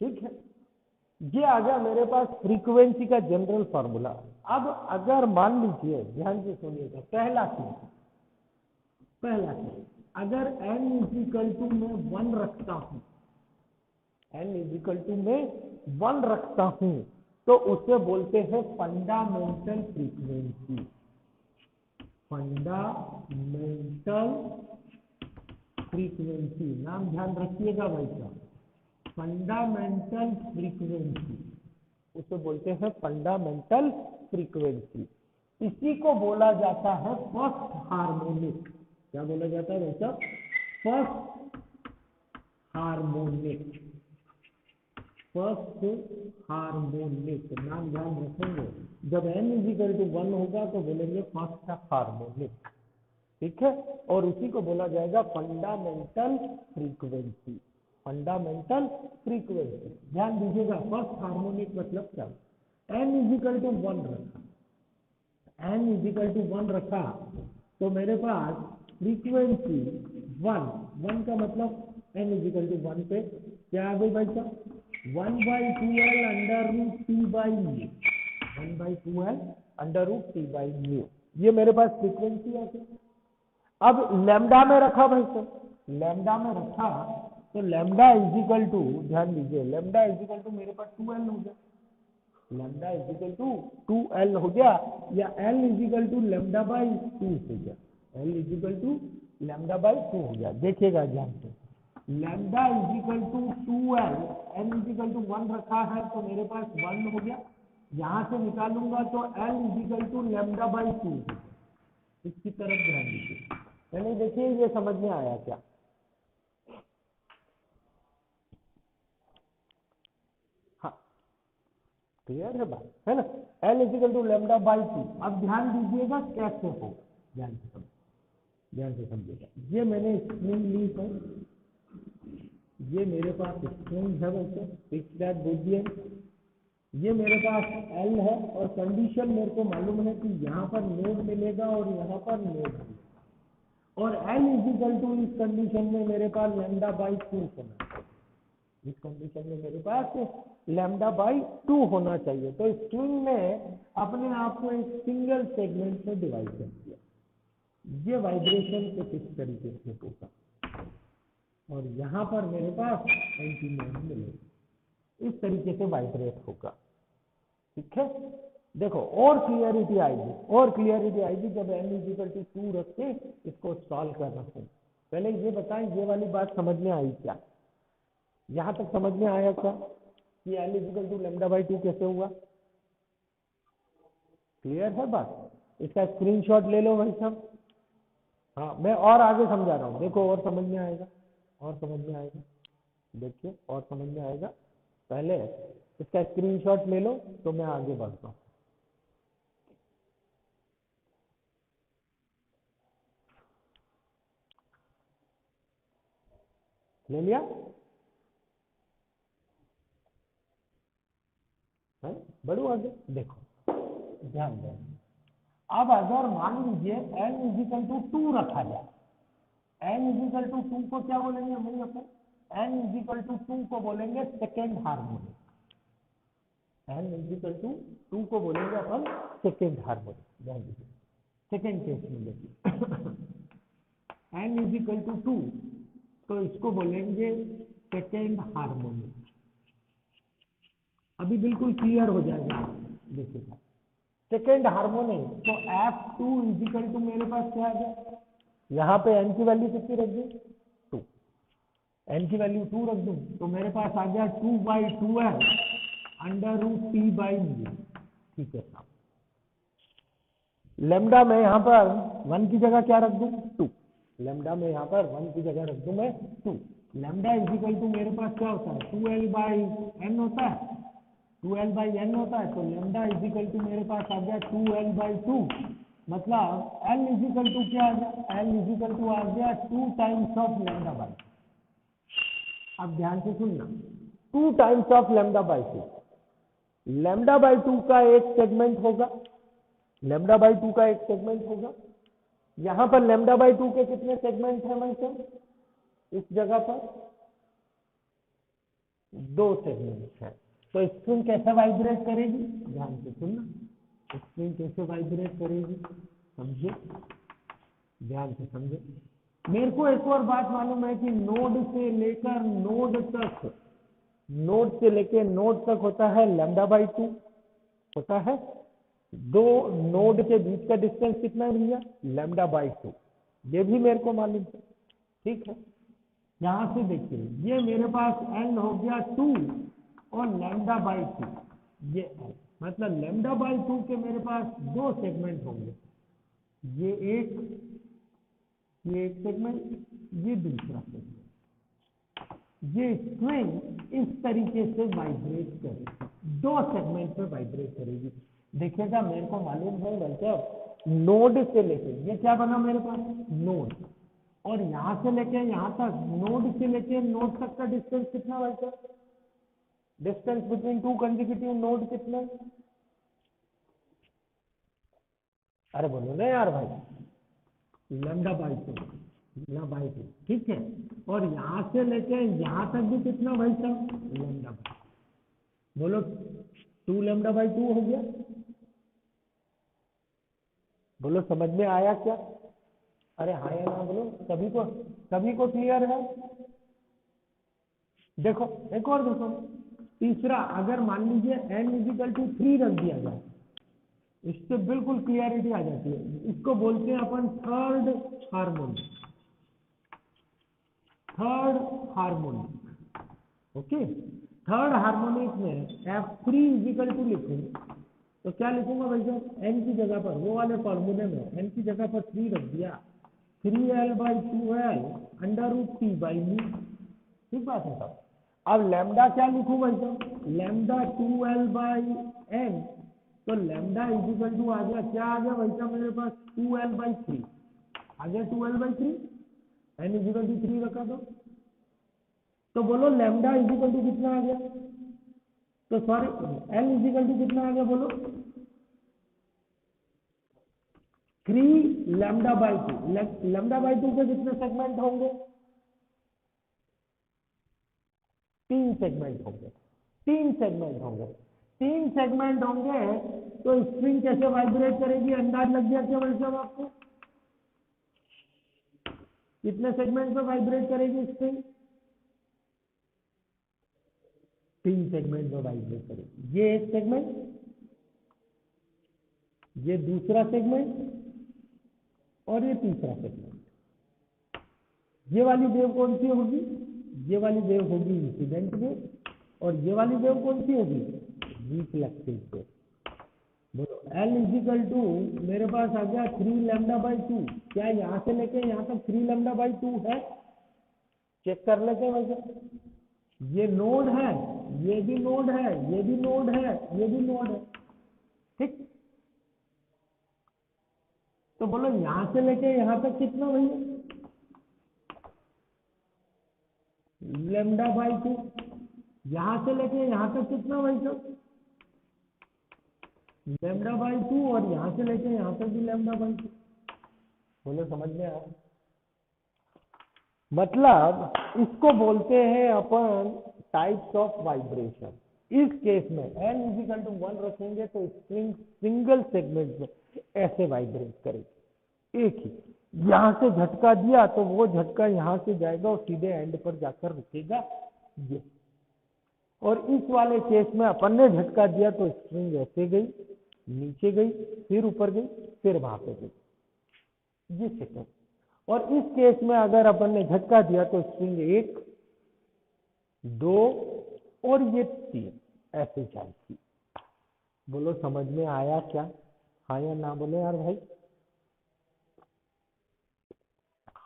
ठीक है, ये आ गया मेरे पास फ्रीक्वेंसी का जनरल फॉर्मूला। अब अगर मान लीजिए, ध्यान से सुनिएगा, पहला केस, अगर n इजिकल टू में 1 रखता हूं, n इजिकल टू में 1 रखता हूं, तो उसे बोलते हैं फंडामेंटल फ्रीक्वेंसी। फंडामेंटल फ्रीक्वेंसी, नाम ध्यान रखिएगा भाई साहब, फंडामेंटल फ्रीक्वेंसी, उसे बोलते हैं फंडामेंटल फ्रीक्वेंसी। इसी को बोला जाता है फर्स्ट हार्मोनिक। क्या बोला जाता है भाई साहब? First harmonic. फर्स्ट हार्मोनिक, नाम ध्यान रखेंगे, जब n इजिकल टू 1 होगा तो बोलेंगे फर्स्ट हार्मोनिक। ठीक है, और उसी को बोला जाएगा फंडामेंटल फ्रीक्वेंसी। फंडामेंटल फ्रीक्वेंसी, ध्यान दीजिएगा, फर्स्ट हार्मोनिक मतलब क्या? n इजिकल टू 1 रखा, n इजिकल टू 1 रखा, तो मेरे पास फ्रीक्वेंसी 1 का मतलब n इजिकल टू 1 पे क्या आ गई भाई साहब? 1/2L under root T by mu, 1/2L under root T by mu, ये मेरे पास फ्रीक्वेंसी आ गई। अब लैम्डा में रखा भाई साहब, लैम्डा में रखा तो लैम्डा इजिकल टू, ध्यान दीजिए, लैम्डा इजिकल टू मेरे पास 2L हो गया, लैम्डा इजिकल टू 2L हो गया, या L is equal to lambda by 2 हो गया, L is equal to lambda by 2 हो गया। देखिएगा ध्यान से, lambda is equal to 2L, N is equal to 1 रखा है तो मेरे पास 1 हो गया, यहां से निकालूंगा तो L is equal to lambda by 2 हो गया। इसकी तरफ ध्यान दीजिए, यानी देखिए ये समझ में आया क्या? हाँ, क्लियर है बात, है ना? L is equal to lambda by 2। अब ध्यान दीजिएगा कैसे हो, ध्यान से समझिएगा। ये मैंने स्ट्रिंग ली है, ये मेरे पास स्ट्रिंग है, वैसे फिक्स दैट बुझिए, ये मेरे पास L है, और कंडीशन मेरे को मालूम है कि यहाँ पर नोड मिलेगा और यहाँ पर नोड मिलेगा, और L इजिकल टू इस कंडीशन में मेरे पास लैम्डा बाई 2 होना चाहिए, इस कंडीशन में मेरे पास लैम्डा बाई 2 होना चाहिए। तो स्ट्रिंग में अपने आप को एक सिंगल सेगमेंट में डिवाइड कर दिया, ये वाइब्रेशन कुछ इस तरीके से होगा, और यहाँ पर मेरे पास एंटीनोड मिलेगा, इस तरीके से वाइब्रेट होगा। ठीक है, देखो और क्लियरिटी आएगी जब n इजिकल टू 2 रख के इसको सॉल्व करना है। पहले ये बताएं, ये वाली बात समझ में आई क्या? यहां तक समझ में आया क्या कि n is equal to lambda by 2 कैसे हुआ? क्लियर है बात? इसका स्क्रीनशॉट ले लो भाई साहब। हाँ, मैं और आगे समझा रहा हूँ, देखो और समझ में आएगा, देखिए और समझ में आएगा। पहले इसका स्क्रीनशॉट ले लो तो मैं आगे बढ़ता हूँ। ले लिया है? बढ़ो आगे, देखो ध्यान दो। अब अगर मान लीजिए n इजिकल टू 2 रखा जाए, n इजिकल टू 2 को क्या बोलेंगे भाई अपन? n इजिकल टू 2 को बोलेंगे second harmonic, n is equal to 2 को बोलेंगे अपन सेकेंड हार्मोनिक। ध्यान दीजिए, सेकेंड केस में देखिए n इजिकल टू 2, तो इसको बोलेंगे सेकेंड हार्मोनिक। अभी बिल्कुल क्लियर हो जाएगा, देखिएगा सेकेंड हार्मोनिक, तो F2 इजिकल टू मेरे पास क्या आ गया? यहाँ पे n की वैल्यू कितनी रख दूं? 2, n की वैल्यू 2 रख दूं तो मेरे पास आ गया 2/2L under root T by mu. ठीक है साहब, लैम्डा में यहाँ पर 1 की जगह क्या रख दूं? 2, लैम्डा में यहाँ पर 1 की जगह रख दूं मैं 2। लैम्डा इजिकल टू मेरे पास क्या होता है? 2L/n होता है, 2L/n होता है, तो लैम्डा इजिकल टू मेरे पास आ गया 2L/2, मतलब L इजिकल टू क्या आ गया? L इजिकल टू आ गया 2 टाइम्स ऑफ लैम्डा बाई। अब ध्यान से सुनना, 2 times of lambda by 2, lambda by 2 का एक सेगमेंट होगा, लैम्डा बाई 2 का एक सेगमेंट होगा। यहां पर लैम्डा बाई 2 के कितने सेगमेंट है भाई साहब? इस जगह पर दो सेगमेंट्स हैं। तो स्ट्रिंग कैसे वाइब्रेट करेगी, ध्यान से सुनना, स्ट्रिंग कैसे वाइब्रेट करेगी, समझे, ध्यान से समझे। मेरे को एक और बात मालूम है कि नोड से लेकर नोड तक, नोड से लेकर नोड तक होता है λ/2, होता है। दो नोड के बीच का डिस्टेंस कितना है भैया, λ/2, ये भी मेरे को मालूम है, ठीक है। यहां से देखिए, ये मेरे पास n हो गया 2 और λ/2, ये n, मतलब λ/2 के मेरे पास दो सेगमेंट होंगे, ये एक सेगमेंट, ये दूसरा सेगमेंट। ये स्ट्रिंग इस तरीके से वाइब्रेट करेगी, दो सेगमेंट में वाइब्रेट करेगी। देखिएगा, मेरे को मालूम है भाई साहब, नोड से लेके ये क्या बना मेरे पास, नोड, और यहां से लेके यहां तक, नोड से लेके नोड तक का डिस्टेंस कितना भाई साहब, distance between two consecutive node कितना, अरे बोलो ना यार भाई, λ/2, λ/2, ठीक है। और यहां से लेके यहां तक भी कितना भाई साहब, λ/2, बोलो 2 λ/2 हो गया, बोलो समझ में आया क्या, अरे हाँ या ना बोलो, सभी को क्लियर है। देखो एक और देखो, तीसरा, अगर मान लीजिए n = 3 रख दिया जाए, इससे बिल्कुल क्लियरिटी आ जाती है। इसको बोलते हैं अपन third harmonic, third harmonic, okay. Third harmonic में F3 = लिखूंगा, तो क्या लिखूंगा भाई साहब, n की जगह पर, वो वाले फॉर्मूले में n की जगह पर 3 रख दिया, 3l/2l √t/u, ठीक बात है साहब। अब लैम्डा क्या लिखूं भाई साहब, लैम्डा 2l/n, तो लैम्डा = आ गया, क्या आ गया भाई साहब मेरे पास, 2l/3 आ गया, 2l/3, n = 3 रखा तो बोलो लैम्डा = कितना आ गया, तो सॉरी l = कितना आ गया बोलो, 3 λ/2, λ/2 के कितने सेगमेंट होंगे, 3 सेगमेंट होंगे, 3 सेगमेंट होंगे, 3 सेगमेंट होंगे। तो स्ट्रिंग कैसे वाइब्रेट करेगी, अंदाज लग गया क्या भाई साहब आपको, कितने सेगमेंट में वाइब्रेट करेगी स्ट्रिंग, 3 सेगमेंट में वाइब्रेट करेगी। ये एक सेगमेंट, ये दूसरा सेगमेंट, और ये तीसरा सेगमेंट। ये वाली वेव कौन सी होगी, ये वाली वेव होगी इंसिडेंट वेव, और ये वाली वेव कौन सी होगी, रिफ्लेक्टिव वेव। बोलो l = मेरे पास आ गया 3 λ/2, क्या यहां से लेके यहां तक 3 λ/2 है, चेक कर लेते हैं वैसे, ये नोड है, ये भी नोड है, ये भी नोड है, ये भी नोड है, ठीक। तो बोलो यहां से लेके यहां तक कितना भैया, λ/2, यहां से लेके यहां तक कितना भाई साहब, λ/2, और यहां से लेके यहां तक भी λ/2, बोलो समझ में आया, मतलब इसको बोलते हैं अपन टाइप्स ऑफ वाइब्रेशन। इस केस में n = 1 रखेंगे तो स्ट्रिंग सिंगल सेगमेंट में ऐसे वाइब्रेट करेगी, एक ही, यहां से झटका दिया तो वो झटका यहां से जाएगा और सीधे एंड पर जाकर रुकेगा, ये। और इस वाले केस में अपन ने झटका दिया तो स्ट्रिंग ऐसे गई, नीचे गई, फिर ऊपर गई, फिर वहां पे गई, ये सेकंड। और इस केस में अगर अपन ने झटका दिया तो स्ट्रिंग 1, 2 और ये 3 ऐसे जाएगी। बोलो समझ में आया क्या, हाँ या ना बोले यार भाई,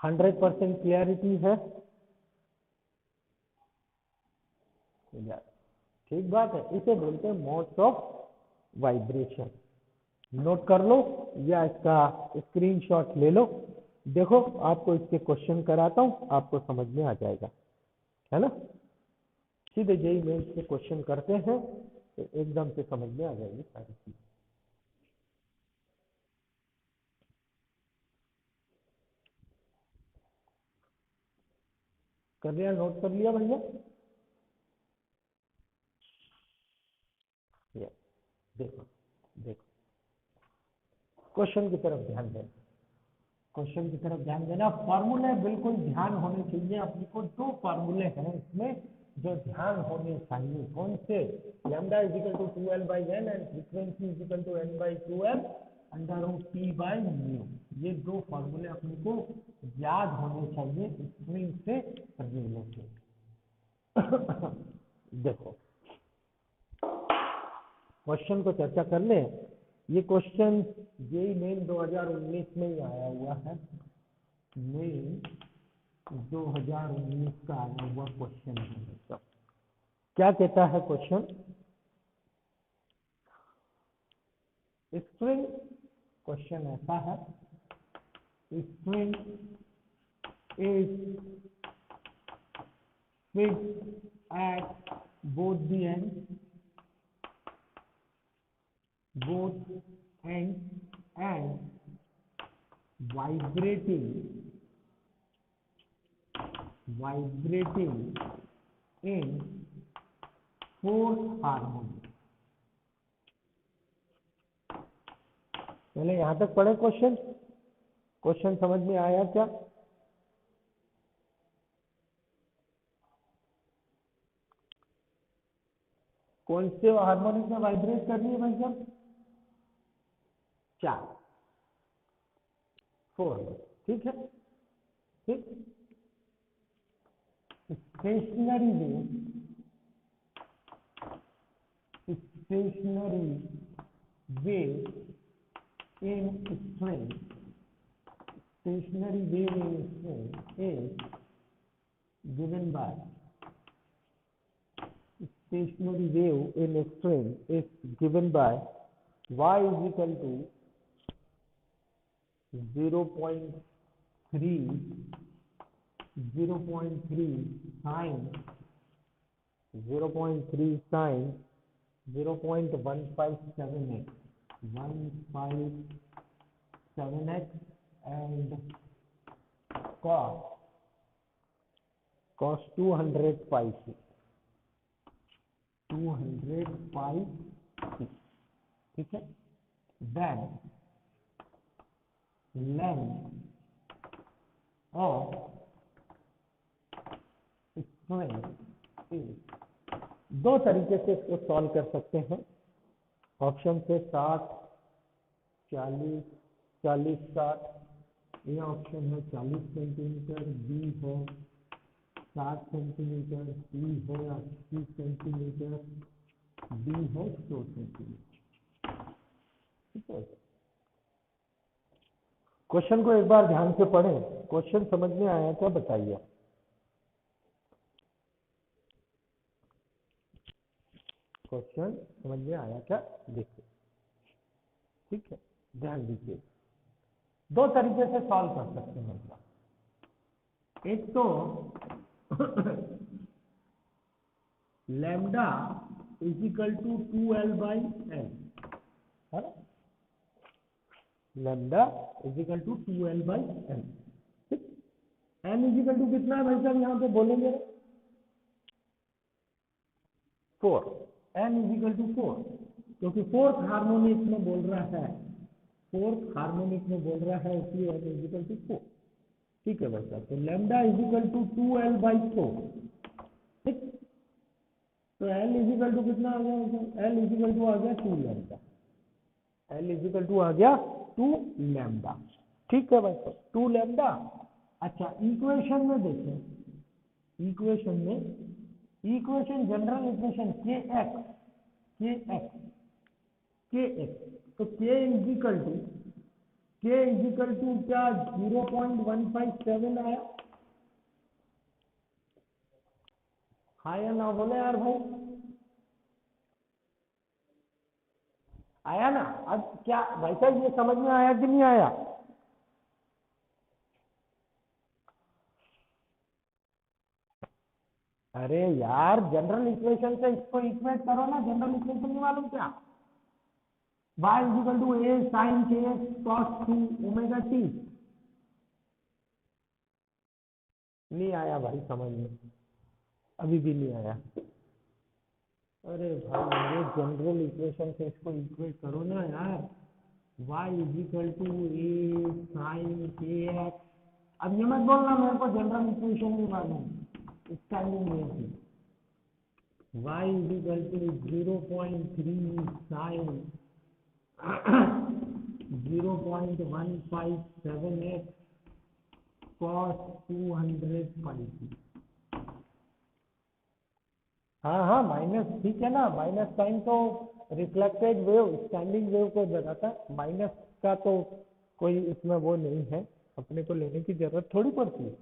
100% क्लियरिटी है, ठीक बात है। इसे बोलते हैं मोड्स ऑफ वाइब्रेशन। नोट कर लो या इसका स्क्रीनशॉट ले लो, देखो आपको इसके क्वेश्चन कराता हूं, आपको समझ में आ जाएगा, है ना। सीधे जेईई मेंस के क्वेश्चन करते हैं तो एकदम से समझ में आ जाएगी सारी चीज। कर लिया, नोट कर लिया भैया। ये देखो देखो, क्वेश्चन की तरफ ध्यान देना, क्वेश्चन की तरफ ध्यान देना। फॉर्मूले बिल्कुल ध्यान होने चाहिए अपने को। दो फॉर्मूले हैं इसमें जो ध्यान होने चाहिए। कौन से? लैम्डा is equal to 2l/n and frequency is equal to n/2m √t/μ। ये दो फॉर्मूले अपने को याद होने चाहिए स्प्रिंग से रिलेटेड। देखो क्वेश्चन को चर्चा कर ले। ये क्वेश्चन जेईई मेन 2019 में ही आया हुआ है। मेन 2019 का आया हुआ क्वेश्चन है। मतलब क्या कहता है क्वेश्चन? स्ट्रिंग, क्वेश्चन ऐसा है, string is fixed at both the ends and vibrating in fourth harmony। पहले यहां तक पढ़े क्वेश्चन। क्वेश्चन समझ में आया क्या? कौन से हार्मोनिक में वाइब्रेट करनी है भाई साहब? 4 4। ठीक है, ठीक। Stationary wave in string, stationary wave in string is given by, stationary wave in string is given by y is equal to 0.3 sin 0.157x and cos 200 pi c, 200 pi c। ठीक है, then length of string is, दो तरीके से इसको solve कर सकते हैं। Option से 60 40 40 60। ये ऑप्शन है 40 सेंटीमीटर, बी है 60 सेंटीमीटर, सी है 80 सेंटीमीटर, डी है 100 सेंटीमीटर। ठीक है, क्वेश्चन को एक बार ध्यान से पढ़ें। क्वेश्चन समझ में आया क्या बताइए? क्वेश्चन समझ में आया क्या? देखिए, ठीक है, ध्यान दीजिए। दो तरीके से सॉल्व कर सकते हैं। मतलब एक तो lambda is equal to 2l/n है ना, lambda is equal to 2l/n। ठीक, n इज इक्वल टू कितना है भाई साहब? यहाँ पे बोलेंगे 4, n इज इक्वल टू 4, क्योंकि फोर्थ हार्मोनिक में बोल रहा है, फोर्थ हार्मोनिक में बोल रहा है, इसलिए n इज इक्वल टू 4। ठीक है भाई साहब, तो lambda is equal to 2l/4। ठीक, तो L इज इक्वल टू कितना आ गया? L इज इक्वल टू आ गया 2 लैम्डा, L इज इक्वल टू आ गया 2 लैम्डा। ठीक है भाई साहब, 2 लैम्डा। अच्छा, इक्वेशन में देखें, इक्वेशन में, इक्वेशन जनरल इक्वेशन kx, तो k इज इक्वल टू क्या 0.157 आया? हाँ या ना बोले यार भाई, आया ना? अब क्या भाई साहब ये समझ में आया कि नहीं आया? अरे यार, जनरल इक्वेशन से इसको इक्वेट करो ना। जनरल इक्वेशन नहीं मालूम क्या? y is equal to a sin kx cos 2 omega t। नहीं आया भाई समझ में? अभी भी नहीं आया? अरे भाई ये जनरल इक्वेशन से इसको इक्वेट करो ना यार, y is equal to A sine K X. अब ये मत बोलना मेरे को जनरल इक्वेशन नहीं मालूम, स्टैंडिंग वेव की। y is equal to 0.3 sine 0.157x cos 200πt। हाँ हाँ माइनस ठीक है ना, माइनस साइन तो रिफ्लेक्टेड वेव स्टैंडिंग वेव को बताता है, माइनस का तो कोई इसमें वो नहीं है, अपने को लेने की जरूरत थोड़ी पड़ती है।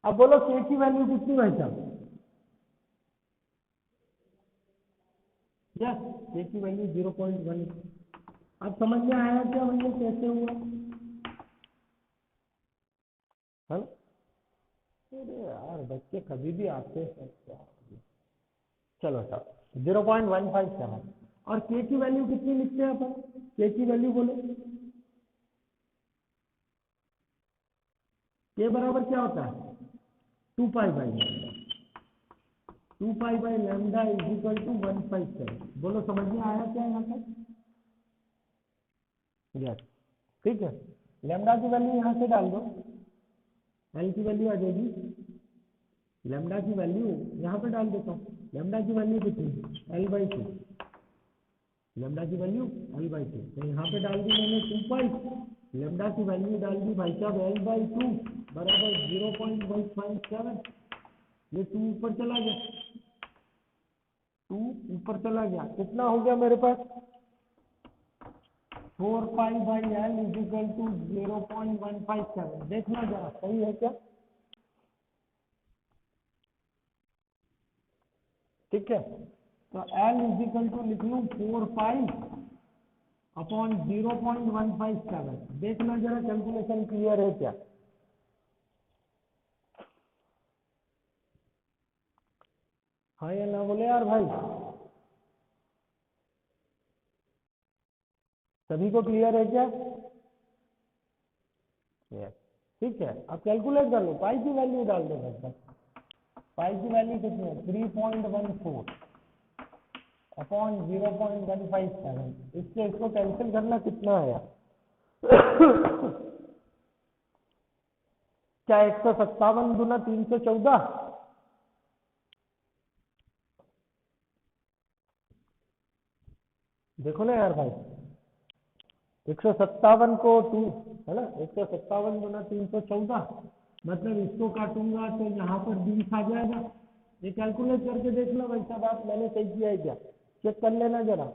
अब बोलो के की वैल्यू कितनी भाई साहब? यस, के की वैल्यू 0.1। अब समझ में आया क्या भैया कैसे हुआ? हाँ अरे यार बच्चे कभी भी आते हैं क्या। चलो साहब 0.157 और के की वैल्यू कितनी लिखते हैं अपन? के की वैल्यू बोलो, के बराबर क्या होता है? 2 pi by lambda, 2 pi by lambda is equal to 157। बोलो समझ में आया क्या यहाँ तक? यस ठीक है, लैम्डा की वैल्यू यहाँ से डाल दो, एल की वैल्यू आ जाएगी, लैम्डा की वैल्यू यहाँ पे डाल देता हूँ। लैम्डा की वैल्यू कितनी? L/2। लैम्डा की वैल्यू L/2 तो यहाँ पे डाल दी मैंने 2 पाई, लैम्डा की वैल्यू डाल दी भाई साहब L/2 बराबर 0.157। ये 2 ऊपर चला गया, 2 ऊपर चला गया, कितना हो गया मेरे पास? 4 pi by L is equal to 0.157। देखना जरा सही है क्या? ठीक है, तो L इज इक्वल टू लिख लूँ 4 पाई/0.157। देखना जरा कैलकुलेशन क्लियर है क्या? हाँ या ना बोले यार भाई, सभी को क्लियर है क्या? यस ठीक है, अब कैलकुलेट कर लो, पाई की वैल्यू डाल दो बस। पाई की वैल्यू कितनी है? 3.14/0.157। इससे इसको कैंसिल करना कितना है यार? क्या 157 गुना 314? देखो ना यार भाई, 157 को 2 है ना, 157 गुना 314, मतलब इसको काटूंगा तो यहाँ पर 20 आ जाएगा। ये कैलकुलेट करके देख लो भाई साहब आप, मैंने सही किया है क्या? चेक कर लेना जरा।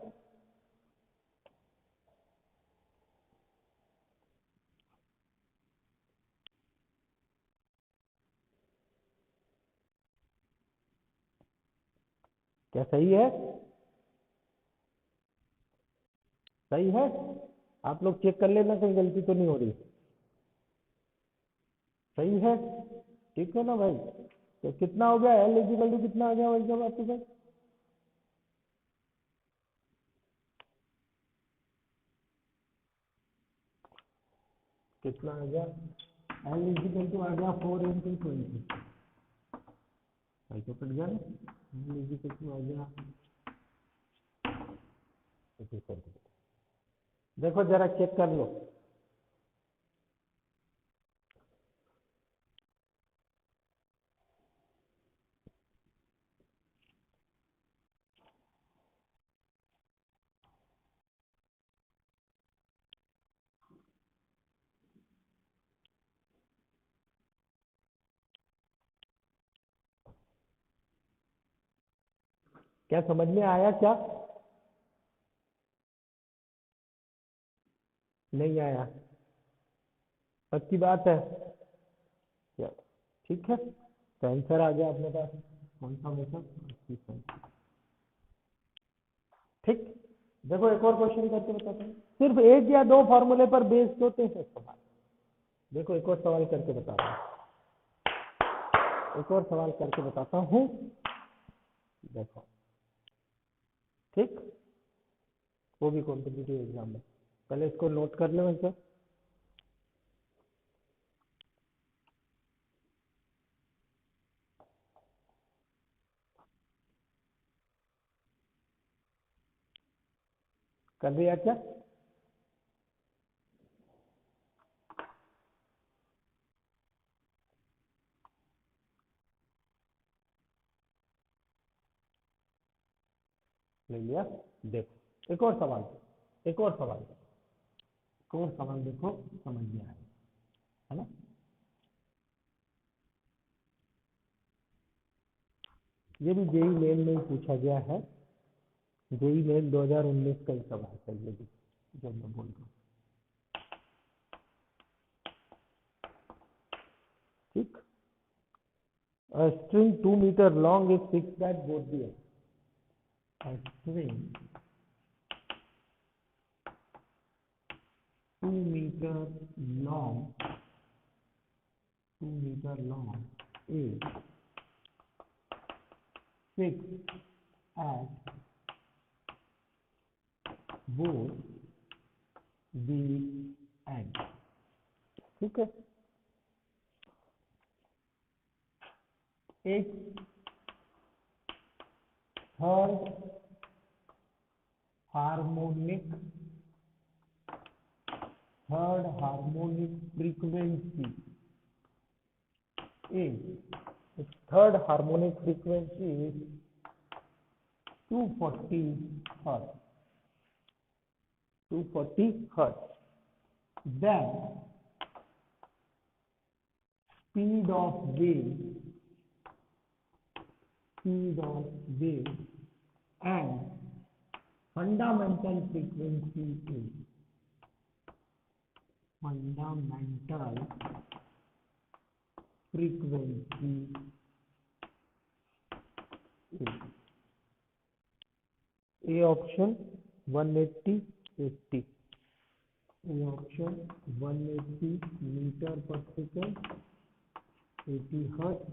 क्या सही है? सही है, आप लोग चेक कर लेना कहीं गलती तो नहीं हो रही। सही है, ठीक है ना भाई? तो कितना हो गया? एल इक्वल टू कितना आ गया भाई साहब आपके पास? कितना आ गया? एल इक्वल टू आ गया 4 × 20। भाई तो कट गया ना, एल इक्वल टू आ गया, देखो जरा चेक कर लो। क्या समझ में आया क्या? नहीं आया? पक्की बात है? चलो ठीक है, तो आंसर आ गया अपने पास, कौन सा मेथड? ठीक, देखो एक और क्वेश्चन करके बताता हूँ, सिर्फ एक या दो फॉर्मूले पर बेस्ड होते हैं सवाल। देखो एक और सवाल करके बताता हूँ, एक और सवाल करके बताता हूँ, देखो ठीक, वो भी कॉम्पिटिटिव एग्जाम में। पहले इसको नोट कर लो वैसे। कर दिया क्या? ले लिया। देखो एक और सवाल, एक और सवाल, एक और सवाल देखो, समझ में आया है ना। ये भी जेई मेन में ही पूछा गया है, जेई मेन 2019 का ही सवाल है ये भी, जो मैं बोल रहा हूँ। ठीक, a string 2 meter long is fixed at both the ends. A string 2 meter long, 2 meter long is fixed at both the ends. ठीक है, एक third harmonic frequency is, third harmonic frequency is 240 hertz, 240 hertz. Then speed of wave and fundamental frequency is, fundamental frequency is A option 180 80, A option 180 meter per second 80 hertz,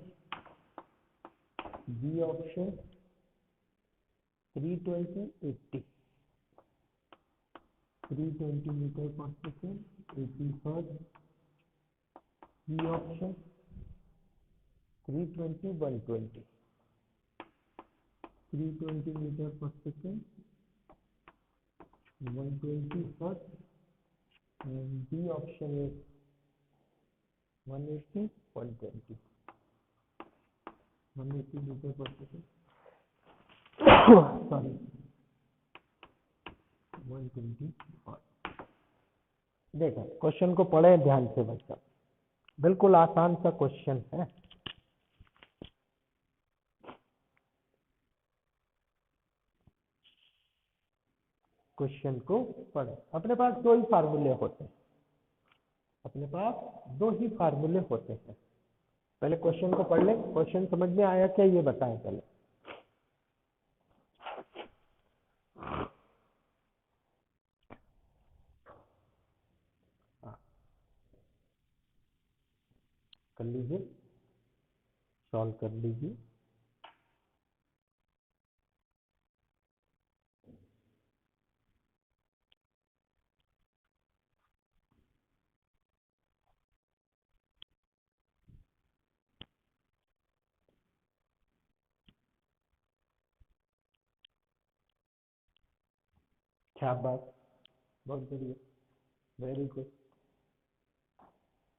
B option 320 80, 320 meter per second 80 hertz, C option 320 120, 320 meter per second 120 hertz, and D option is 180 120, 180 meter per second sorry 120 hertz. देखो question को पढ़े ध्यान से बच्चा, बिल्कुल आसान सा question है। क्वेश्चन को पढ़े, अपने पास दो ही फार्मूले होते हैं, अपने पास दो ही फार्मूले होते हैं। पहले क्वेश्चन को पढ़ ले, क्वेश्चन समझ में आया क्या ये बताएं पहले। कर लीजिए, सॉल्व कर लीजिए। क्या बात, बहुत बढ़िया, वेरी गुड।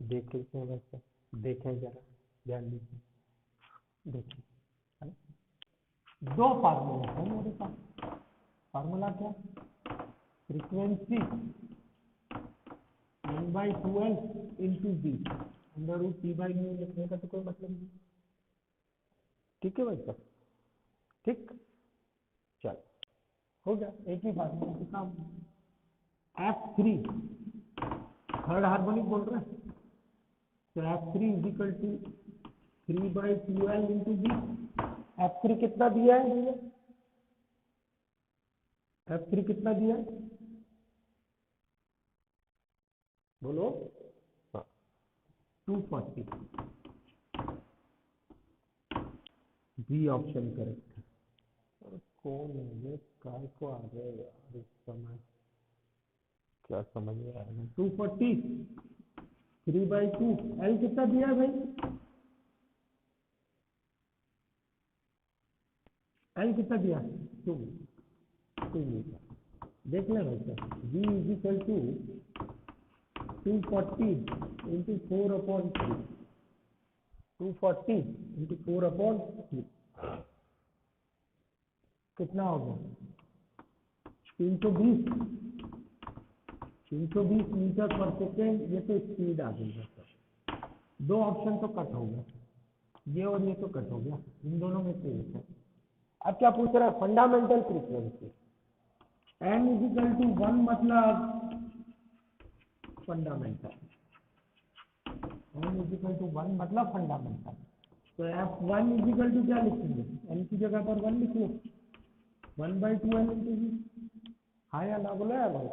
देख लेते हैं वैसे, देखें जरा ध्यान दीजिए, देखिए है ना? दो फार्मूला है मेरे पास। फार्मूला क्या? Frequency 1/2L into B, under root P by mu लिखने का तो कोई मतलब नहीं। ठीक है भाई साहब, ठीक, चल हो गया, एक ही फार्मूला से काम। F3 थर्ड हार्मोनिक बोल रहे हैं, तो F3 is equal to 3/2L into B. F3 कितना दिया है भैया? F3 कितना दिया है बोलो? 240, बी ऑप्शन करेक्ट है। कौन है ये, काय को आ गए यार इस समय, क्या समझ में आएगा? 240 3/2, L कितना दिया है भाई? L कितना दिया? 2 मीटर। देख ले भाई साहब, v is equal to 240 into 4/3, 240 into 4/3 कितना हो गया 320 मीटर पर सेकेंड। ये तो स्पीड आ गई है सर, दो ऑप्शन तो कट हो गया, ये और ये तो कट हो गया, इन दोनों में से एक है। अब क्या पूछ रहा है, fundamental frequency n is equal to 1 मतलब fundamental, n is equal to 1 मतलब फंडामेंटल। तो f1 इज इक्वल टू क्या लिखेंगे, n की जगह पर 1 लिख लो, 1/2l इंटू v। हाँ या ना बोलो यार भाई,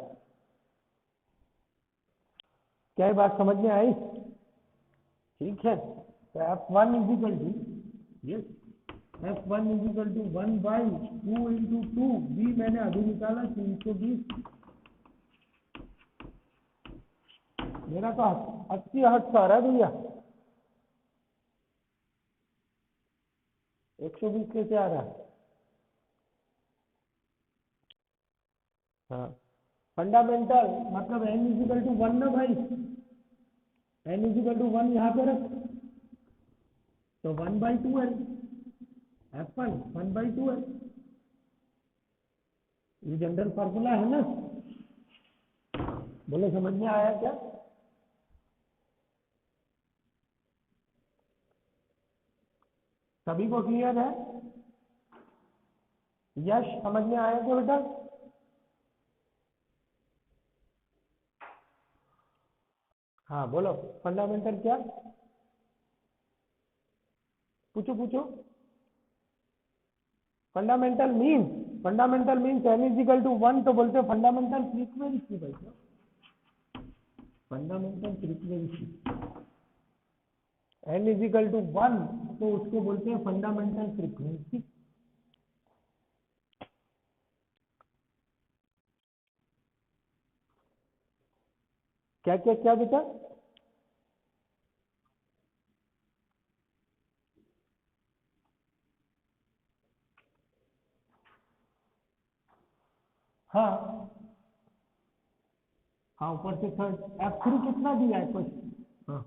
क्या ये बात समझ में आई? ठीक है, तो f1 is equal to, yes, f1 is equal to 1/2 into 2, v मैंने अभी निकाला 320, मेरा तो 80 हर्ट्ज आ रहा है भैया, 120 कैसे आ रहा है? हाँ, फंडामेंटल मतलब n इज इक्वल टू 1 ना भाई, n इज इक्वल टू 1 यहाँ पे रख, तो 1/2l, f1 1/2l, ये जनरल फार्मूला है ना, बोलो समझ में आया क्या? सभी को क्लियर है? यश समझ में आया क्या बेटा? हाँ बोलो, फंडामेंटल क्या, पूछो पूछो। Fundamental means n is equal to 1, तो बोलते हैं फंडामेंटल फ्रीक्वेंसी भाई साहब, fundamental frequency n is equal to 1, तो उसको बोलते हैं फंडामेंटल फ्रीक्वेंसी। क्या क्या क्या बेटा? हाँ हाँ, ऊपर से थर्ड f3 कितना दिया है क्वेश्चन? हाँ,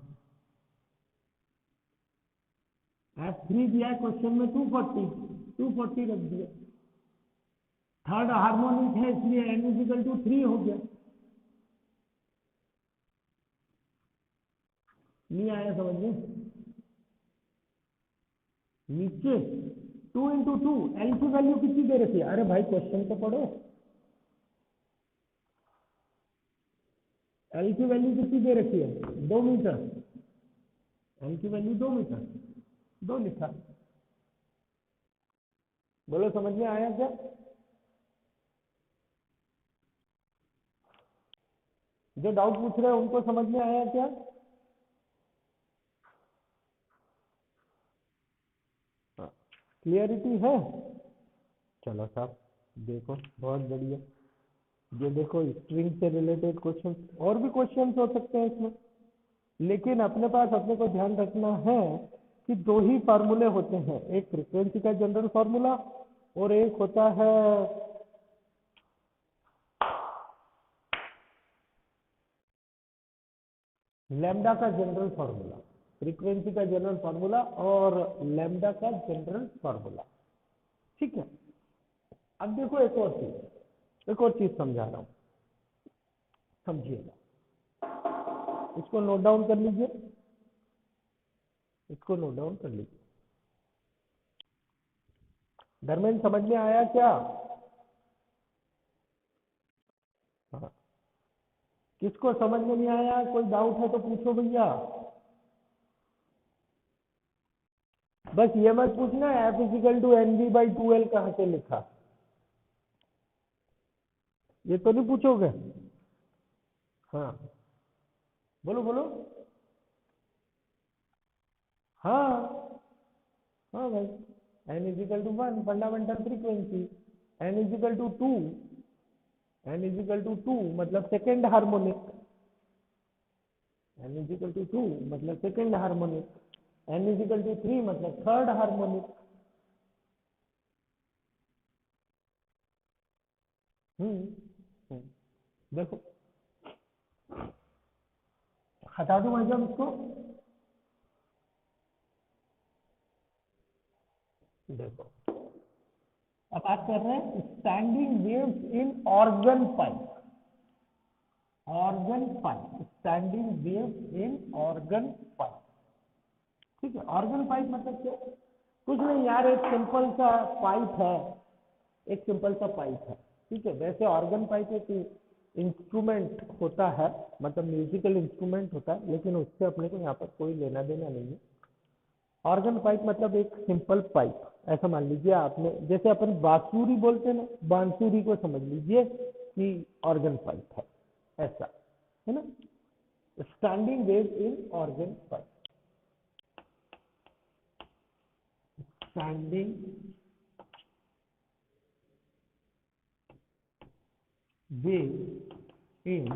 f3 दिया है क्वेश्चन में 240 रख दिया, थर्ड हार्मोनिक है इसलिए n इज इक्वल टू 3 हो गया। नहीं आया समझ में? नीचे 2 इंटू 2, एल की वैल्यू कितनी दे रखी है? अरे भाई क्वेश्चन तो पढ़ो, एल की वैल्यू कितनी दे रखी है? 2 मीटर, एल की वैल्यू 2 मीटर, 2 लिखा। बोलो समझ में आया क्या? जो डाउट पूछ रहे हैं उनको समझ में आया क्या? क्लियरिटी है? चलो साहब देखो, बहुत बढ़िया। ये देखो स्ट्रिंग से रिलेटेड क्वेश्चन, और भी क्वेश्चन हो सकते हैं इसमें, लेकिन अपने पास अपने को ध्यान रखना है कि दो ही फार्मूले होते हैं, एक फ्रीक्वेंसी का जनरल फार्मूला और एक होता है लैम्डा का जनरल फार्मूला। फ्रीक्वेंसी का जनरल फार्मूला और लैम्डा का जनरल फार्मूला, ठीक है। अब देखो एक और चीज समझा रहा हूं, समझिएगा, इसको नोट डाउन कर लीजिए, इसको नोट डाउन कर लीजिए। धर्मेंद्र समझ में आया क्या? हाँ, किसको समझ में नहीं आया, कोई डाउट है तो पूछो भैया। बस ये मत पूछना f इजिकल टू NV/2L कहां से लिखा, ये तो नहीं पूछोगे? हाँ बोलो बोलो। हाँ हाँ भाई, n is equal to 1 fundamental frequency, n is equal to 2, n is equal to 2 मतलब second harmonic, n is equal to 2 मतलब second harmonic, n is equal to 3 मतलब थर्ड हार्मोनिक। हम्म, देखो हटा दो भाई साहब इसको। देखो अब बात कर रहे हैं standing waves in organ pipe. Organ pipe, standing waves in organ pipe. ठीक है, ऑर्गन पाइप मतलब क्या? कुछ नहीं यार, एक सिंपल सा पाइप है, एक सिंपल सा पाइप है। ठीक है, वैसे ऑर्गन पाइप एक इंस्ट्रूमेंट होता है, मतलब म्यूजिकल इंस्ट्रूमेंट होता है, लेकिन उससे अपने को यहाँ पर कोई लेना देना नहीं है। ऑर्गन पाइप मतलब एक सिंपल पाइप। ऐसा मान लीजिए आपने, जैसे अपन बांसुरी बोलते हैं ना, बांसुरी को समझ लीजिए कि ऑर्गन पाइप है, ऐसा है ना। Standing wave in organ pipe, standing wave in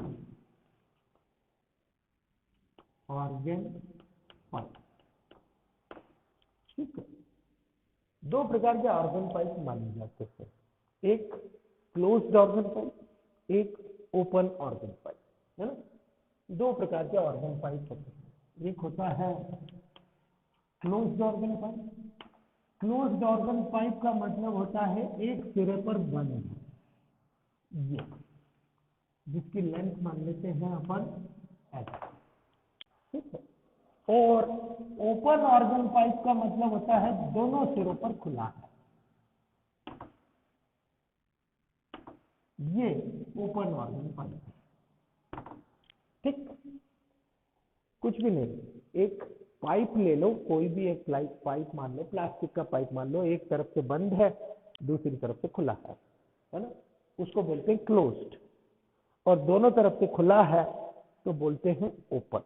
organ pipe. ठीक है, दो प्रकार के ऑर्गन पाइप माने जाते हैं, एक क्लोज्ड ऑर्गन पाइप, एक ओपन ऑर्गन पाइप, है ना। दो प्रकार के ऑर्गन पाइप होते हैं, एक होता है closed organ pipe. Closed organ pipe का मतलब होता है एक सिरे पर बंद है, ये जिसकी लेंथ मान लेते हैं अपन ऐसा। ठीक है, और ओपन ऑर्गन पाइप का मतलब होता है दोनों सिरों पर खुला है, ये ओपन ऑर्गन पाइप है। ठीक, कुछ भी नहीं, एक पाइप ले लो, कोई भी एक पाइप मान लो, प्लास्टिक का पाइप मान लो, एक तरफ से बंद है, दूसरी तरफ से खुला है ना, उसको बोलते हैं क्लोज्ड। और दोनों तरफ से खुला है तो बोलते हैं ओपन।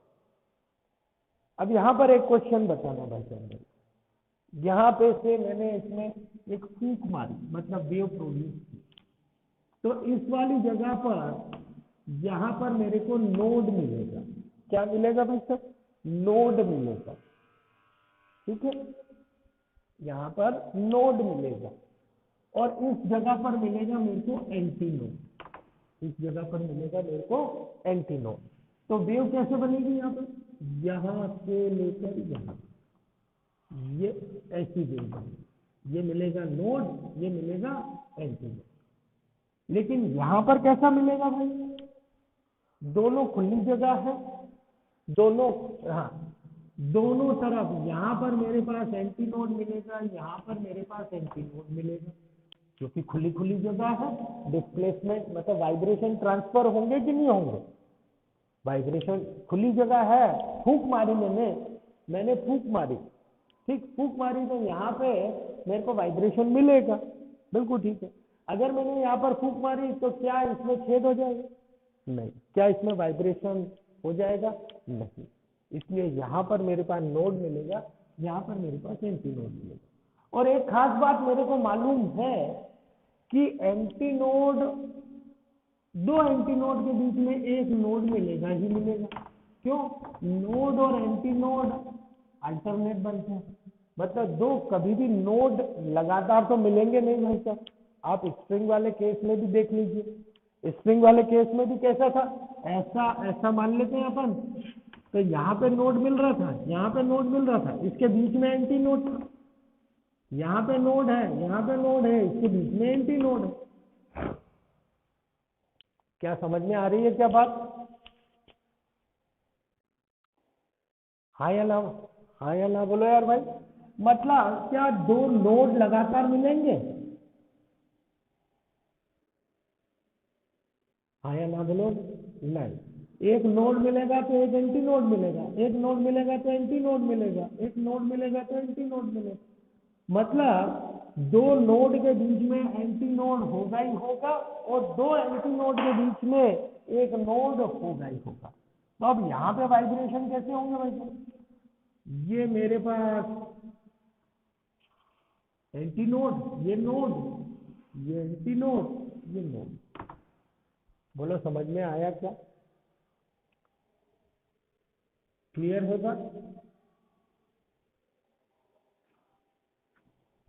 अब यहाँ पर एक क्वेश्चन बताना भाई साहब, यहाँ पे से मैंने इसमें एक फूंक मारी, मतलब वेव प्रोड्यूस की, तो इस वाली जगह पर यहाँ पर मेरे को नोड मिलेगा। क्या मिलेगा भाई साहब? नोड मिलेगा। ठीक है, यहाँ पर नोड मिलेगा, और इस जगह पर मिलेगा मेरे को एंटी नोड, इस जगह पर मिलेगा मेरे को एंटी नोड। तो वेव कैसे बनेगी? यहाँ पर यहाँ से लेकर यहाँ, ये ऐसी वेव बनेगी, ये मिलेगा नोड, ये मिलेगा एंटी नोड। लेकिन यहाँ पर कैसा मिलेगा भाई? दोनों खुली जगह है, दोनों, हाँ, दोनों तरफ यहाँ पर मेरे पास एंटी नोड मिलेगा, यहाँ पर मेरे पास एंटी नोड मिलेगा, क्योंकि खुली खुली जगह है। डिस्प्लेसमेंट मतलब वाइब्रेशन ट्रांसफर होंगे कि नहीं होंगे? वाइब्रेशन, खुली जगह है, फूंक मारी मैंने फूंक मारी, ठीक, फूंक मारी तो यहाँ पे मेरे को वाइब्रेशन मिलेगा, बिल्कुल ठीक है। अगर मैंने यहाँ पर फूंक मारी तो क्या इसमें छेद हो जाएगा? नहीं। क्या इसमें वाइब्रेशन हो जाएगा? नहीं। इसलिए यहाँ पर मेरे पास नोड मिलेगा, यहाँ पर मेरे पास एंटी नोड मिलेगा। और एक खास बात मेरे को मालूम है कि एंटी नोड, दो एंटी नोड के बीच में एक नोड मिलेगा ही मिलेगा। क्यों? नोड और एंटी नोड अल्टरनेट बनते हैं, मतलब दो कभी भी नोड लगातार तो मिलेंगे नहीं भाई साहब। आप स्ट्रिंग वाले केस में भी देख लीजिए, स्प्रिंग वाले केस में भी कैसा था, ऐसा ऐसा मान लेते हैं अपन, तो यहाँ पे नोड मिल रहा था, यहाँ पे नोड मिल रहा था, इसके बीच में एंटी नोड था, यहाँ पे नोड है, यहाँ पे नोड है, इसके बीच में एंटी नोड है। क्या समझ में आ रही है क्या बात? हाँ या ना? हाँ या ना बोलो यार भाई। मतलब क्या दो नोड लगातार मिलेंगे? हाँ या ना बोलो। नहीं, एक नोड मिलेगा तो एक एंटी नोड मिलेगा, एक नोड मिलेगा तो एंटी नोड मिलेगा, एक नोड मिलेगा तो एंटी नोड मिलेगा। मतलब दो नोड के बीच में एंटी नोड होगा ही होगा, और दो एंटी नोड के बीच में एक नोड होगा ही होगा। तो अब यहाँ पे वाइब्रेशन कैसे होंगे भाई साहब? ये मेरे पास एंटी नोड, ये नोड, ये एंटी नोड, ये नोड। बोलो समझ में आया क्या? क्लियर है बात?